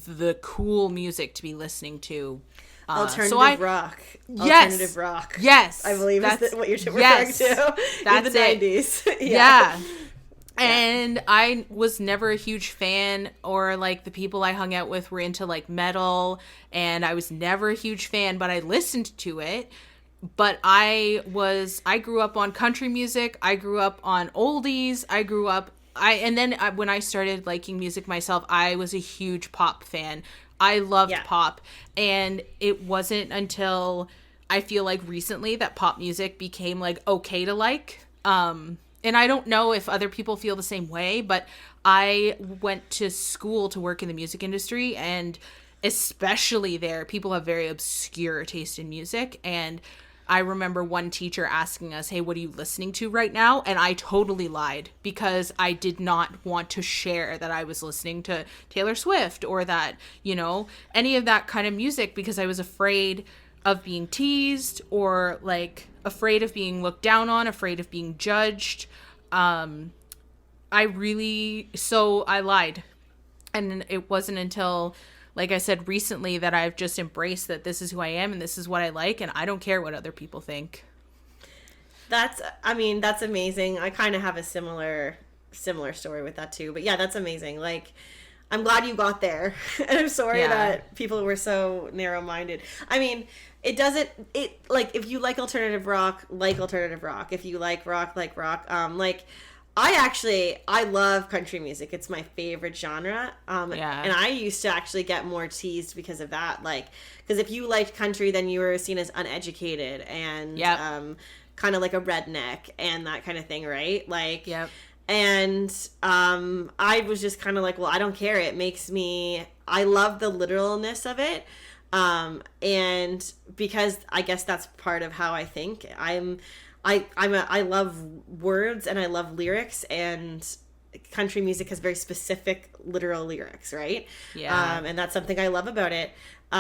the cool music to be listening to. Alternative rock. Yes. Alternative rock. Yes. I believe that's what you're referring to. That's in the 90s. Yeah. And I was never a huge fan, or like the people I hung out with were into like metal, and I was never a huge fan, but I listened to it. But I grew up on country music. I grew up on oldies. When I started liking music myself, I was a huge pop fan. I loved pop. And it wasn't until I feel like recently that pop music became like okay to like. And I don't know if other people feel the same way, but I went to school to work in the music industry, and especially there, people have very obscure taste in music. And I remember one teacher asking us, hey, what are you listening to right now? And I totally lied because I did not want to share that I was listening to Taylor Swift or that, any of that kind of music because I was afraid of being teased or like afraid of being looked down on, afraid of being judged. I lied. And it wasn't until... like I said recently, that I've just embraced that this is who I am and this is what I like, and I don't care what other people think. That's amazing. I kind of have a similar story with that too. But yeah, that's amazing. Like, I'm glad you got there. And I'm sorry that people were so narrow-minded. I mean, if you like alternative rock, like alternative rock. If you like rock, like rock. I love country music. It's my favorite genre. And I used to actually get more teased because of that. Like, because if you liked country, then you were seen as uneducated and kind of like a redneck and that kind of thing, right? Like, and I was just kind of like, well, I don't care. I love the literalness of it. And because I guess that's part of how I think. I love words and I love lyrics, and country music has very specific literal lyrics, right? Yeah. And that's something I love about it. They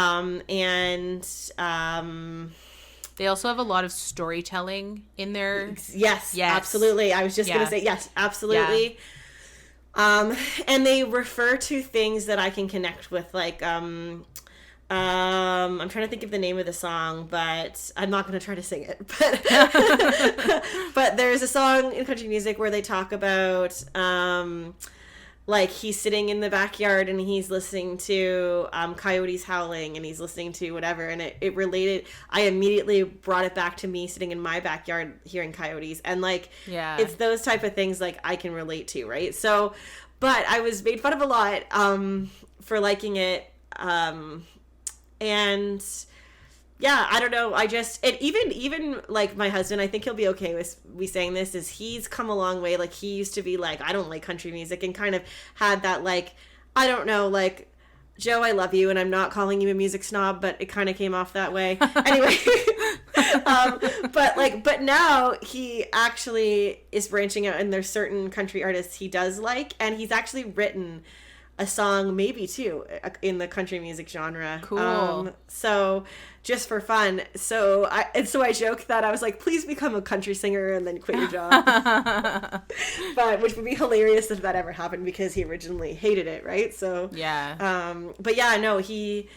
also have a lot of storytelling in there. Yes. Absolutely. I was just going to say, yes, absolutely. Yeah. And they refer to things that I can connect with, like, I'm trying to think of the name of the song, but I'm not going to try to sing it. But there's a song in country music where they talk about, like, he's sitting in the backyard and he's listening to coyotes howling and he's listening to whatever. And it related. I immediately brought it back to me sitting in my backyard hearing coyotes. And, like, it's those type of things, like, I can relate to, right? So, but I was made fun of a lot for liking it. And yeah, I don't know. Even like my husband, I think he'll be okay with me saying this, is he's come a long way. Like, he used to be like, I don't like country music, and kind of had that, like, I don't know, like, Joe, I love you, and I'm not calling you a music snob, but it kind of came off that way. Anyway, but now he actually is branching out, and there's certain country artists he does like, and he's actually written a song, maybe two, in the country music genre. Cool. So just for fun. So I joked that I was like, please become a country singer and then quit your job. But which would be hilarious if that ever happened, because he originally hated it, right? So yeah. But yeah, no, he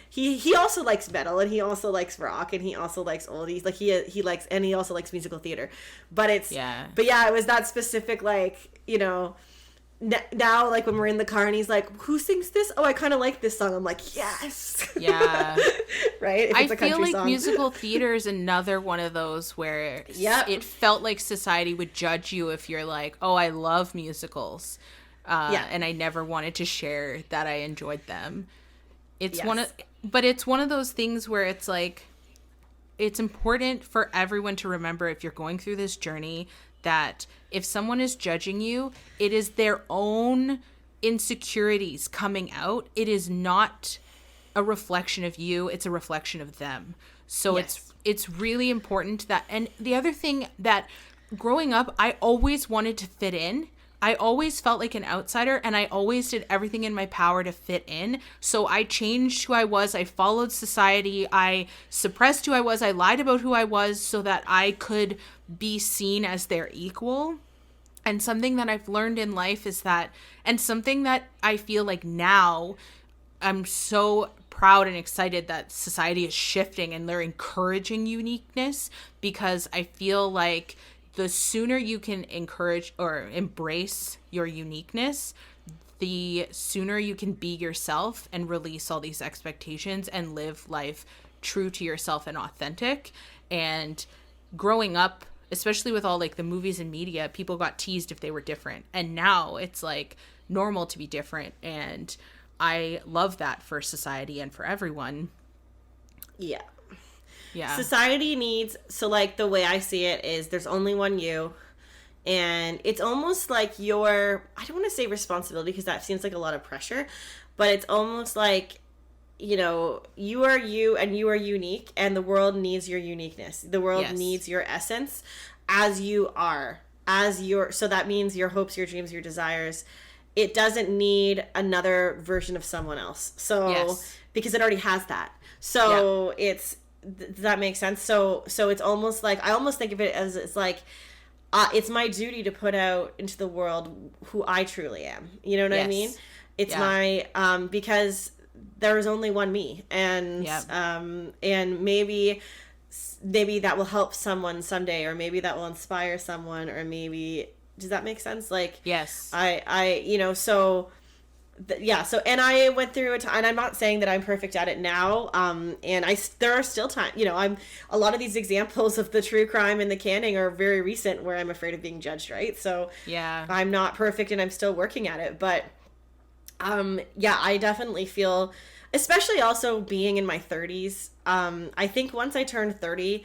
also likes metal, and he also likes rock, and he also likes oldies. Like he likes, and he also likes musical theater. But it was that specific, like, you know. Now, like, when we're in the car and he's like, who sings this? Oh, I kind of like this song. I'm like, yes. Yeah. Right? If it's I feel like song. musical theater is another one of those where it felt like society would judge you if you're like, oh, I love musicals. And I never wanted to share that I enjoyed them. It's it's one of those things where it's like, it's important for everyone to remember, if you're going through this journey, that if someone is judging you, it is their own insecurities coming out. It is not a reflection of you. It's a reflection of them. So it's really important that, and the other thing that growing up, I always wanted to fit in. I always felt like an outsider, and I always did everything in my power to fit in. So I changed who I was. I followed society. I suppressed who I was. I lied about who I was so that I could be seen as their equal. And something that I've learned in life is that, and something that I feel like now I'm so proud and excited that society is shifting and they're encouraging uniqueness, because I feel like the sooner you can encourage or embrace your uniqueness, the sooner you can be yourself and release all these expectations and live life true to yourself and authentic. And growing up, especially with all like the movies and media, people got teased if they were different. And now it's like normal to be different. And I love that for society and for everyone. Yeah. Yeah. Society needs, so like the way I see it is there's only one you, and it's almost like your, I don't want to say responsibility because that seems like a lot of pressure, but it's almost like, you know, you are you and you are unique, and the world needs your uniqueness. The world needs your essence as you are, as your, so that means your hopes, your dreams, your desires. It doesn't need another version of someone else. So, because it already has that. So it's, does that make sense? So it's almost like, I almost think of it as, it's like, it's my duty to put out into the world who I truly am. You know what I mean? It's my, because there is only one me, and maybe that will help someone someday, or maybe that will inspire someone, or maybe, does that make sense? Like, I you know, so and I went through a time, and I'm not saying that I'm perfect at it now, and there are still time, you know, a lot of these examples of the true crime and the canning are very recent, where I'm afraid of being judged, right? So I'm not perfect, and I'm still working at it, but I definitely feel, especially also being in my 30s, I think once I turned 30,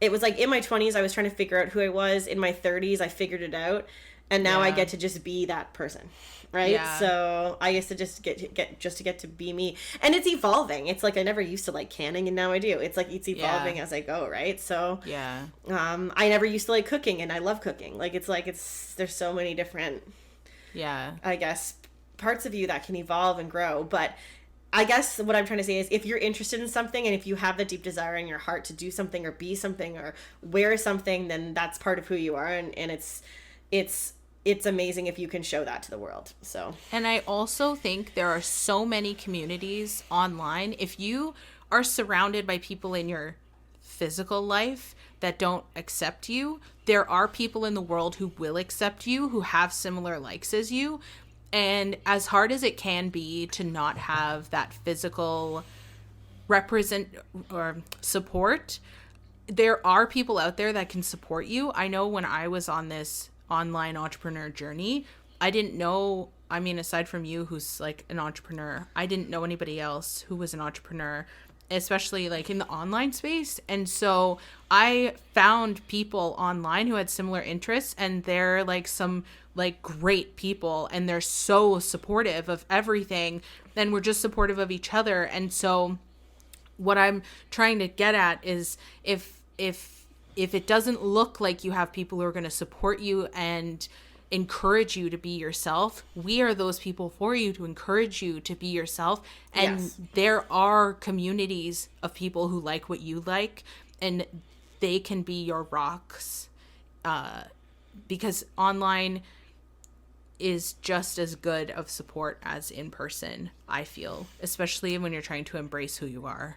it was like in my 20s I was trying to figure out who I was. In my 30s I figured it out, and now I get to just be that person, right? So I used to just get to be me, and it's evolving. It's like I never used to like canning, and now I do. It's like it's evolving as I go, right? So I never used to like cooking, and I love cooking. Like there's so many different I guess parts of you that can evolve and grow. But I guess what I'm trying to say is, if you're interested in something, and if you have the deep desire in your heart to do something or be something or wear something, then that's part of who you are, and it's amazing if you can show that to the world. So, and I also think there are so many communities online. If you are surrounded by people in your physical life that don't accept you, there are people in the world who will accept you, who have similar likes as you. And as hard as it can be to not have that physical support, there are people out there that can support you. I know when I was on this online entrepreneur journey, I didn't know, I mean, aside from you, who's like an entrepreneur, I didn't know anybody else who was an entrepreneur, especially like in the online space. And so I found people online who had similar interests, and they're like some like great people, and they're so supportive of everything, and we're just supportive of each other. And so what I'm trying to get at is if it doesn't look like you have people who are going to support you and encourage you to be yourself, we are those people for you to encourage you to be yourself. And Yes. there are communities of people who like what you like, and they can be your rocks, because online is just as good of support as in person, I feel, especially when you're trying to embrace who you are.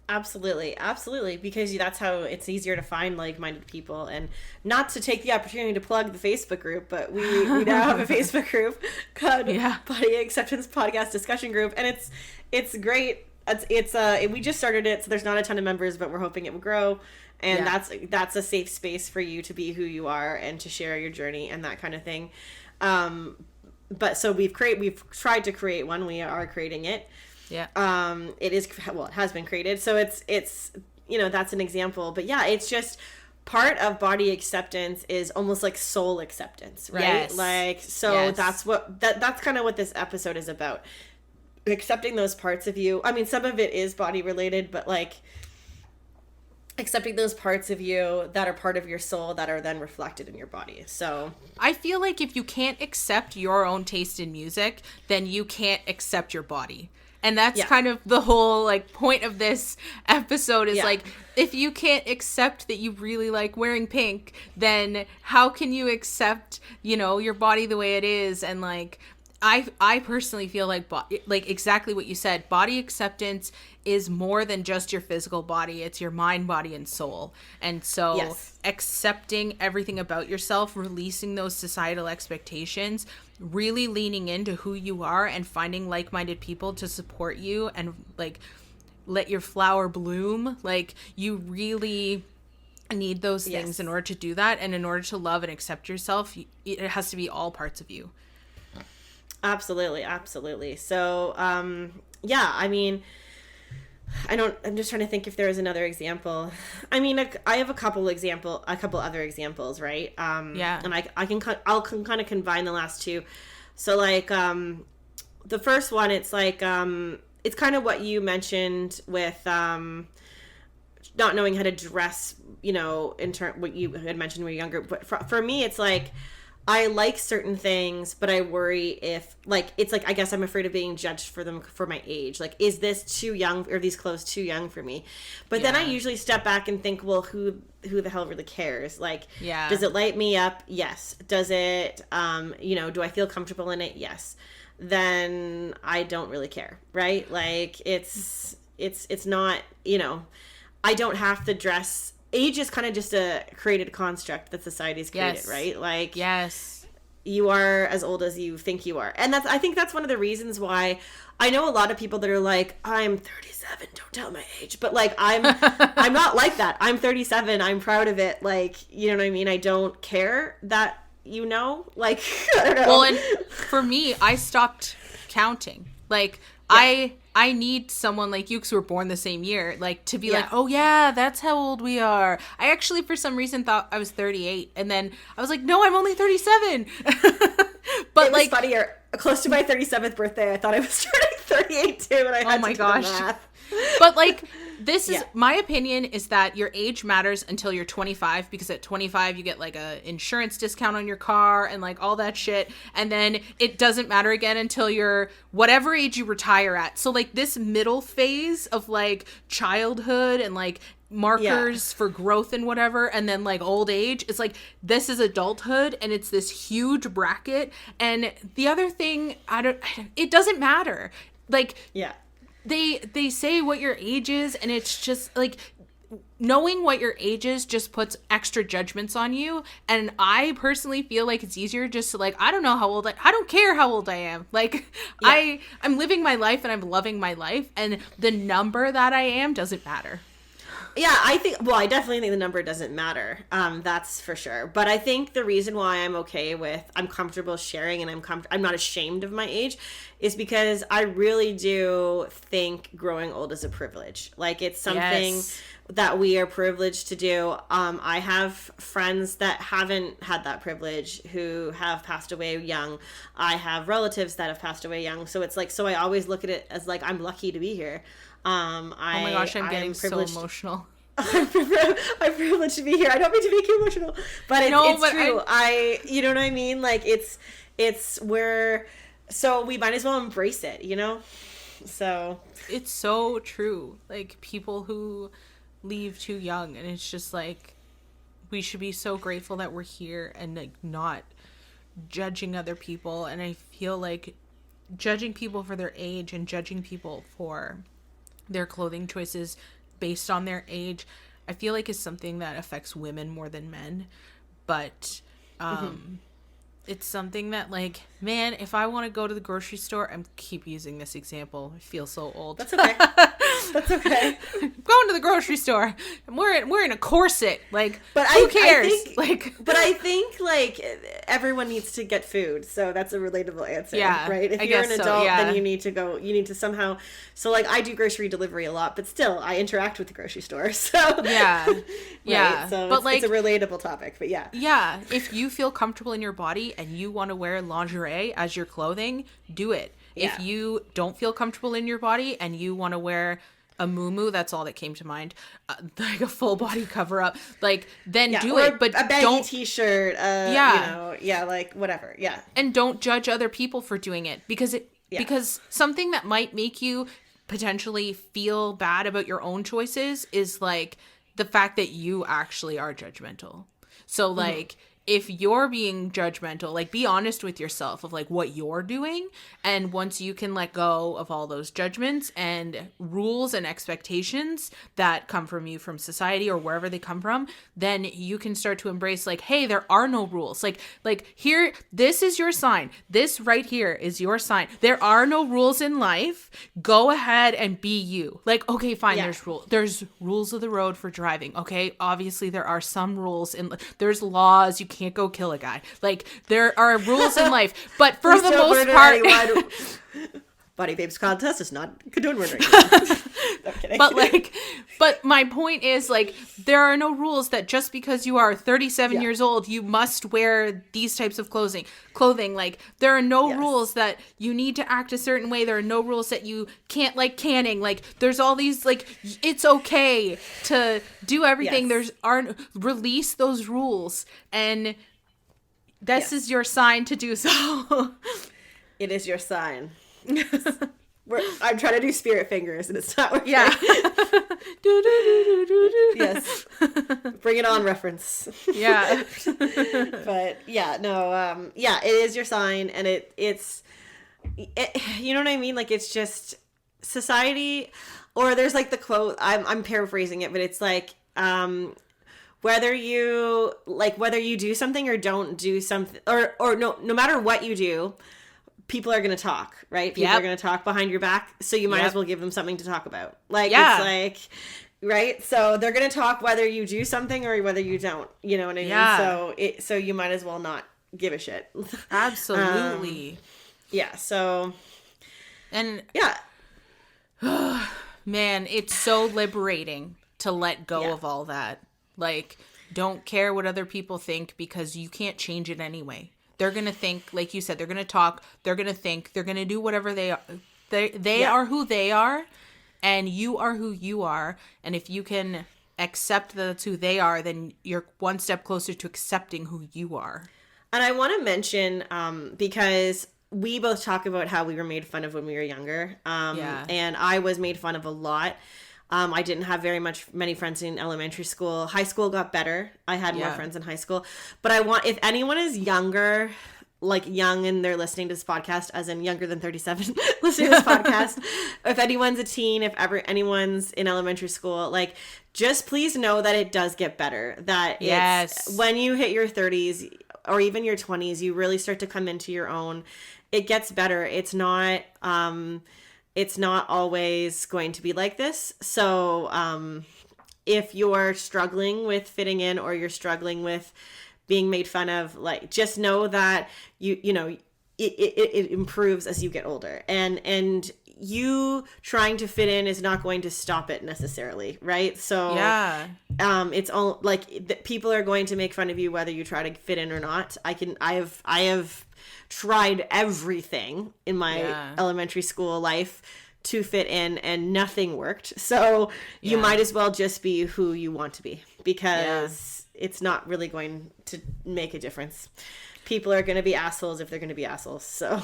Absolutely, because that's how it's easier to find like-minded people. And not to take the opportunity to plug the Facebook group, but we now have a Facebook group called Body Acceptance Podcast Discussion Group, and it's great. We just started it, so there's not a ton of members, but we're hoping it will grow. And that's a safe space for you to be who you are and to share your journey and that kind of thing. But so we've tried to create one. We are creating it. Yeah. It has been created. So it's that's an example. But yeah, it's just part of body acceptance is almost like soul acceptance, right? Yes. Like, so yes. that's kind of what this episode is about. Accepting those parts of you. I mean, some of it is body related, but like accepting those parts of you that are part of your soul that are then reflected in your body. So I feel like if you can't accept your own taste in music, then you can't accept your body. And that's kind of the whole like point of this episode is like, if you can't accept that you really like wearing pink, then how can you accept, your body the way it is? And like, I personally feel like exactly what you said, body acceptance is more than just your physical body. It's your mind, body, and soul. And so accepting everything about yourself, releasing those societal expectations, really leaning into who you are and finding like-minded people to support you and like let your flower bloom. Like, you really need those things in order to do that. And in order to love and accept yourself, it has to be all parts of you. Absolutely. So, I mean, I'm just trying to think if there is another example. I mean, I have a couple other examples, right? And I'll kind of combine the last two. So like, the first one, it's like, it's kind of what you mentioned with, not knowing how to dress, what you had mentioned when you were younger. But for me, it's like, I like certain things, but I worry if, like, it's like, I guess I'm afraid of being judged for them for my age. Like, is this too young, or these clothes too young for me? But then I usually step back and think, well, who the hell really cares? Like, does it light me up? Yes. Does it, do I feel comfortable in it? Yes. Then I don't really care, right? Like, it's not, I don't have to dress. Age is kind of just a created construct that society's created, right? Like, you are as old as you think you are. And I think that's one of the reasons why I know a lot of people that are like, I'm 37, don't tell my age. But like, I'm not like that. I'm 37. I'm proud of it. Like, you know what I mean? I don't care that, like, I don't know. Well, and for me, I stopped counting. Like, I need someone like you, because we're born the same year, like, to be like, oh yeah, that's how old we are. I actually, for some reason, thought I was 38, and then I was like, no, I'm only 37. But it was funnier. Close to my 37th birthday, I thought I was turning 38 too, and I had to do the math. But like, this is my opinion, is that your age matters until you're 25, because at 25 you get like a insurance discount on your car and like all that shit, and then it doesn't matter again until you're whatever age you retire at. So like, this middle phase of like childhood and like markers for growth and whatever, and then like old age, it's like, this is adulthood, and it's this huge bracket. And the other thing, it doesn't matter. Like, they say what your age is, and it's just like, knowing what your age is just puts extra judgments on you. And I personally feel like it's easier just to like, I don't know how old I don't care how old I am. Like, I'm living my life and I'm loving my life, and the number that I am doesn't matter. Yeah, I definitely think the number doesn't matter. That's for sure. But I think the reason why I'm comfortable sharing, and I'm not ashamed of my age, is because I really do think growing old is a privilege. Like, it's something that we are privileged to do. I have friends that haven't had that privilege who have passed away young. I have relatives that have passed away young. So it's like, so I always look at it as like, I'm lucky to be here. Oh my gosh, I'm getting so emotional. I'm privileged to be here. I don't mean to make you emotional, but it's true. You know what I mean? Like it's where, so we might as well embrace it, you know? So it's so true. Like, people who leave too young, and it's just like, we should be so grateful that we're here and like not judging other people. And I feel like judging people for their age and judging people for their clothing choices based on their age, I feel like is something that affects women more than men. But it's something that, like, man, if I want to go to the grocery store, I keep using this example. I feel so old. That's okay. That's okay. Going to the grocery store, I'm wearing a corset. Like, but who cares? I think everyone needs to get food, so that's a relatable answer. Yeah, right. If you're an adult, then you need to go. You need to somehow. So like, I do grocery delivery a lot, but still, I interact with the grocery store. So yeah, right? yeah. So but it's a relatable topic. But yeah, yeah. If you feel comfortable in your body and you want to wear lingerie as your clothing, do it. Yeah. If you don't feel comfortable in your body and you want to wear a muumuu, that's all that came to mind, like a full body cover up, like, then do it, but a baggy t-shirt, like whatever, and don't judge other people for doing it, because something that might make you potentially feel bad about your own choices is like the fact that you actually are judgmental. So like, if you're being judgmental, like, be honest with yourself of like what you're doing. And once you can let go of all those judgments and rules and expectations that come from you from society or wherever they come from, then you can start to embrace like, hey, there are no rules. Like here, this is your sign. This right here is your sign. There are no rules in life. Go ahead and be you. Like, okay, fine. Yeah. There's rules of the road for driving. Okay. Obviously there are some rules there's laws. You can't go kill a guy. Like, there are rules in life, but for the most part, Body Babes contest is not condoned murdering. I'm kidding. But my point is, like, there are no rules that just because you are 37 years old, you must wear these types of clothing. Like, there are no rules that you need to act a certain way. There are no rules that you can't, like, canning. Like, there's all these, like, it's okay to do everything. Release those rules, and this is your sign to do so. It is your sign. I'm trying to do spirit fingers and it's not working. Yeah. Yes. Bring it on reference. Yeah. But yeah, no, it is your sign, and it's you know what I mean? Like, it's just society, or there's like the quote, I'm paraphrasing it, but it's like, whether you do something or don't do something, or no matter what you do, people are going to talk, right? People are going to talk behind your back, so you might as well give them something to talk about. Like, it's like, right? So they're going to talk whether you do something or whether you don't, you know what I mean? Yeah. So you might as well not give a shit. Absolutely. So. And man, it's so liberating to let go of all that. Like, don't care what other people think, because you can't change it anyway. They're going to think, like you said, they're going to talk, they're going to think, they're going to do whatever they are. They are who they are, and you are who you are. And if you can accept that that's who they are, then you're one step closer to accepting who you are. And I want to mention, because we both talk about how we were made fun of when we were younger. And I was made fun of a lot. I didn't have many friends in elementary school. High school got better. I had more friends in high school. But if anyone is younger, like young, and they're listening to this podcast, as in younger than 37, listening to this podcast, if anyone's a teen, if ever anyone's in elementary school, like, just please know that it does get better. That it's, when you hit your 30s or even your 20s, you really start to come into your own. It gets better. It's not always going to be like this. So if you're struggling with fitting in, or you're struggling with being made fun of, like, just know that you know it improves as you get older, and you trying to fit in is not going to stop it necessarily, right? So yeah, it's all like people are going to make fun of you whether you try to fit in or not. I have tried everything in my elementary school life to fit in, and nothing worked. So you might as well just be who you want to be, because it's not really going to make a difference. People are going to be assholes if they're going to be assholes. So,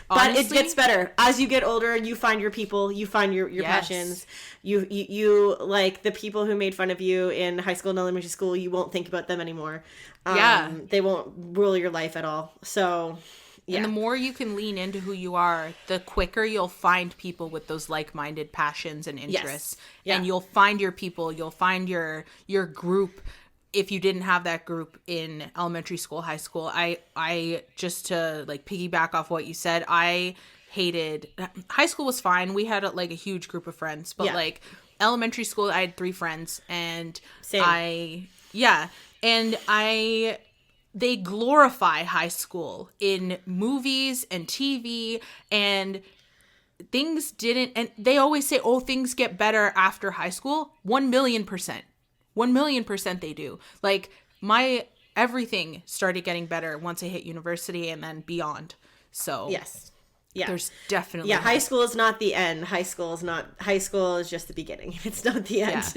but honestly, it gets better as you get older. You find your people, you find your passions. You like the people who made fun of you in high school and elementary school. You won't think about them anymore. They won't rule your life at all. So, yeah. And the more you can lean into who you are, the quicker you'll find people with those like-minded passions and interests. And you'll find your people. You'll find your group. If you didn't have that group in elementary school, high school, I just to like piggyback off what you said, I hated high school was fine. We had like a huge group of friends, but like elementary school, I had 3 friends, and they glorify high school in movies and TV, and things didn't, and they always say, oh, things get better after high school. 1,000,000%. 1,000,000% they do. Like, my everything started getting better once I hit university and then beyond. So there's definitely high school is not the end. High school is just the beginning. It's not the end.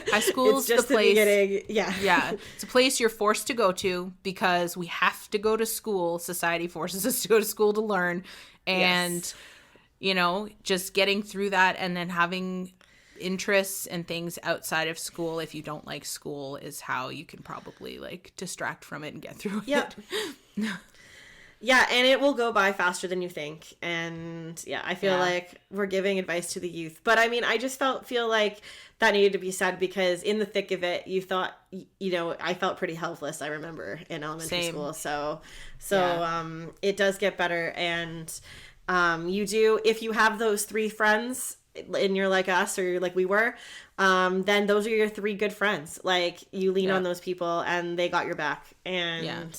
High school is just the place, beginning. It's a place you're forced to go to because we have to go to school. Society forces us to go to school to learn, and you know, just getting through that and then having interests and things outside of school, if you don't like school, is how you can probably like distract from it and get through it. Yeah, and it will go by faster than you think. And I feel like we're giving advice to the youth, but I mean, I just feel like that needed to be said, because in the thick of it, you thought, you know, I felt pretty helpless, I remember, in elementary school. So it does get better, and you do, if you have those 3 friends and you're like us, or like we were, then those are your 3 good friends. Like, you lean on those people and they got your back. And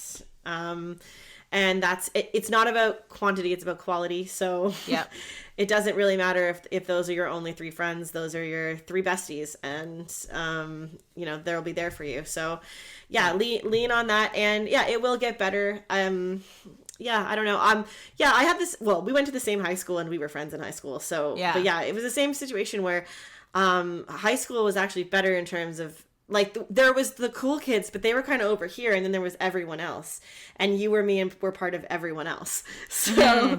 and that's it. It's not about quantity, it's about quality. So it doesn't really matter if those are your only 3 friends. Those are your 3 besties, and you know, they'll be there for you. So lean on that, and it will get better. I don't know. I have this, well, we went to the same high school and we were friends in high school. So, but it was the same situation where, high school was actually better in terms of, like, there was the cool kids, but they were kind of over here, and then there was everyone else, and you or me and were part of everyone else. So,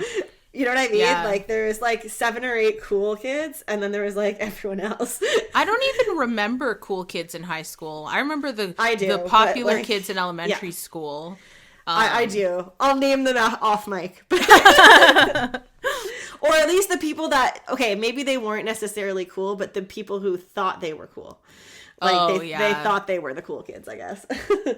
you know what I mean? Yeah. Like, there was like 7 or 8 cool kids, and then there was like everyone else. I don't even remember cool kids in high school. I remember the popular kids in elementary school. I do. I'll name them off mic. Or at least the people that, okay, maybe they weren't necessarily cool, but the people who thought they were cool. Like, they thought they were the cool kids, I guess.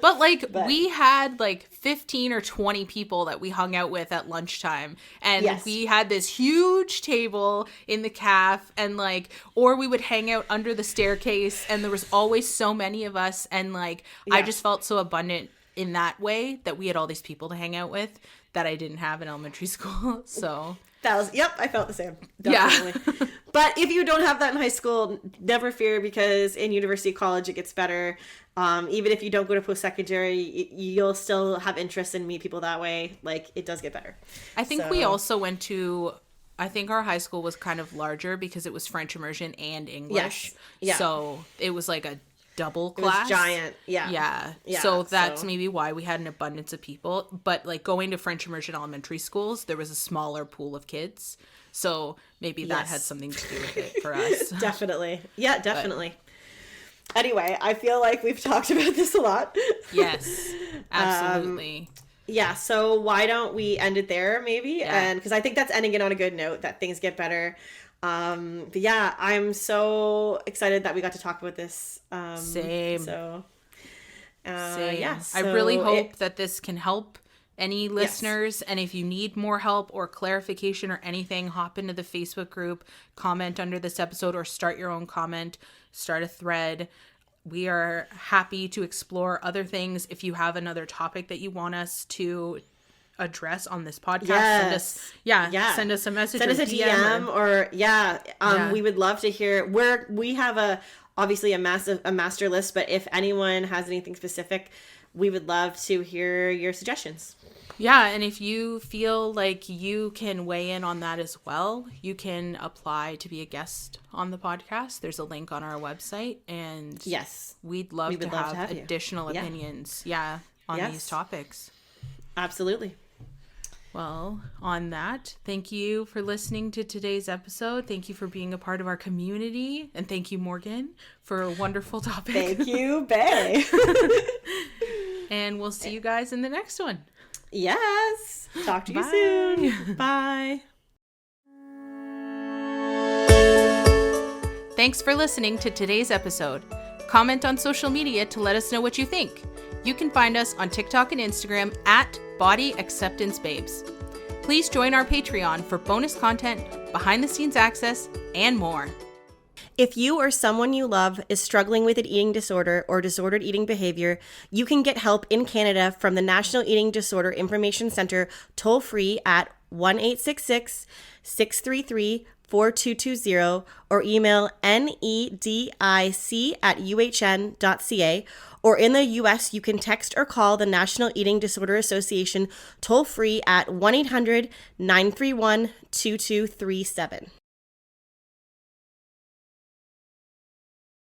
But we had like 15 or 20 people that we hung out with at lunchtime, and we had this huge table in the caf, and like, or we would hang out under the staircase, and there was always so many of us, and like, I just felt so abundant in that way, that we had all these people to hang out with that I didn't have in elementary school. So I felt the same. Definitely. Yeah. But if you don't have that in high school, never fear, because in university, college, it gets better. Even if you don't go to post-secondary, you'll still have interest and meet people that way. Like, it does get better. I think we also went to, I think our high school was kind of larger because it was French immersion and English. Yes. So it was like a double class. It was giant. Yeah. So that's maybe why we had an abundance of people. But like, going to French immersion elementary schools, there was a smaller pool of kids. So maybe that had something to do with it for us. Definitely. Yeah, definitely. But anyway, I feel like we've talked about this a lot. Yes, absolutely. So why don't we end it there, maybe? And because I think that's ending it on a good note, that things get better. But I'm so excited that we got to talk about this. Same. So, Same. I really hope that this can help any listeners. And if you need more help or clarification or anything, hop into the Facebook group, comment under this episode, or start your own comment, start a thread. We are happy to explore other things. If you have another topic that you want us to address on this podcast, Yes. Send us a message, send us a DM we would love to hear. We have obviously a master list, but if anyone has anything specific, we would love to hear your suggestions. Yeah, and if you feel like you can weigh in on that as well, you can apply to be a guest on the podcast. There's a link on our website, and yes, we'd love to have additional opinions on these topics. Absolutely. Well, on that, thank you for listening to today's episode. Thank you for being a part of our community, and thank you, Morgan, for a wonderful topic. Thank you, Bae. And we'll see you guys in the next one. Yes. Talk to you soon. Bye. Thanks for listening to today's episode. Comment on social media to let us know what you think. You can find us on TikTok and Instagram at Body Acceptance Babes. Please join our Patreon for bonus content, behind the scenes access, and more. If you or someone you love is struggling with an eating disorder or disordered eating behavior, you can get help in Canada from the National Eating Disorder Information Centre toll-free at 1-866-633-4220 or email nedic@uhn.ca. Or in the U.S., you can text or call the National Eating Disorder Association toll-free at 1-800-931-2237.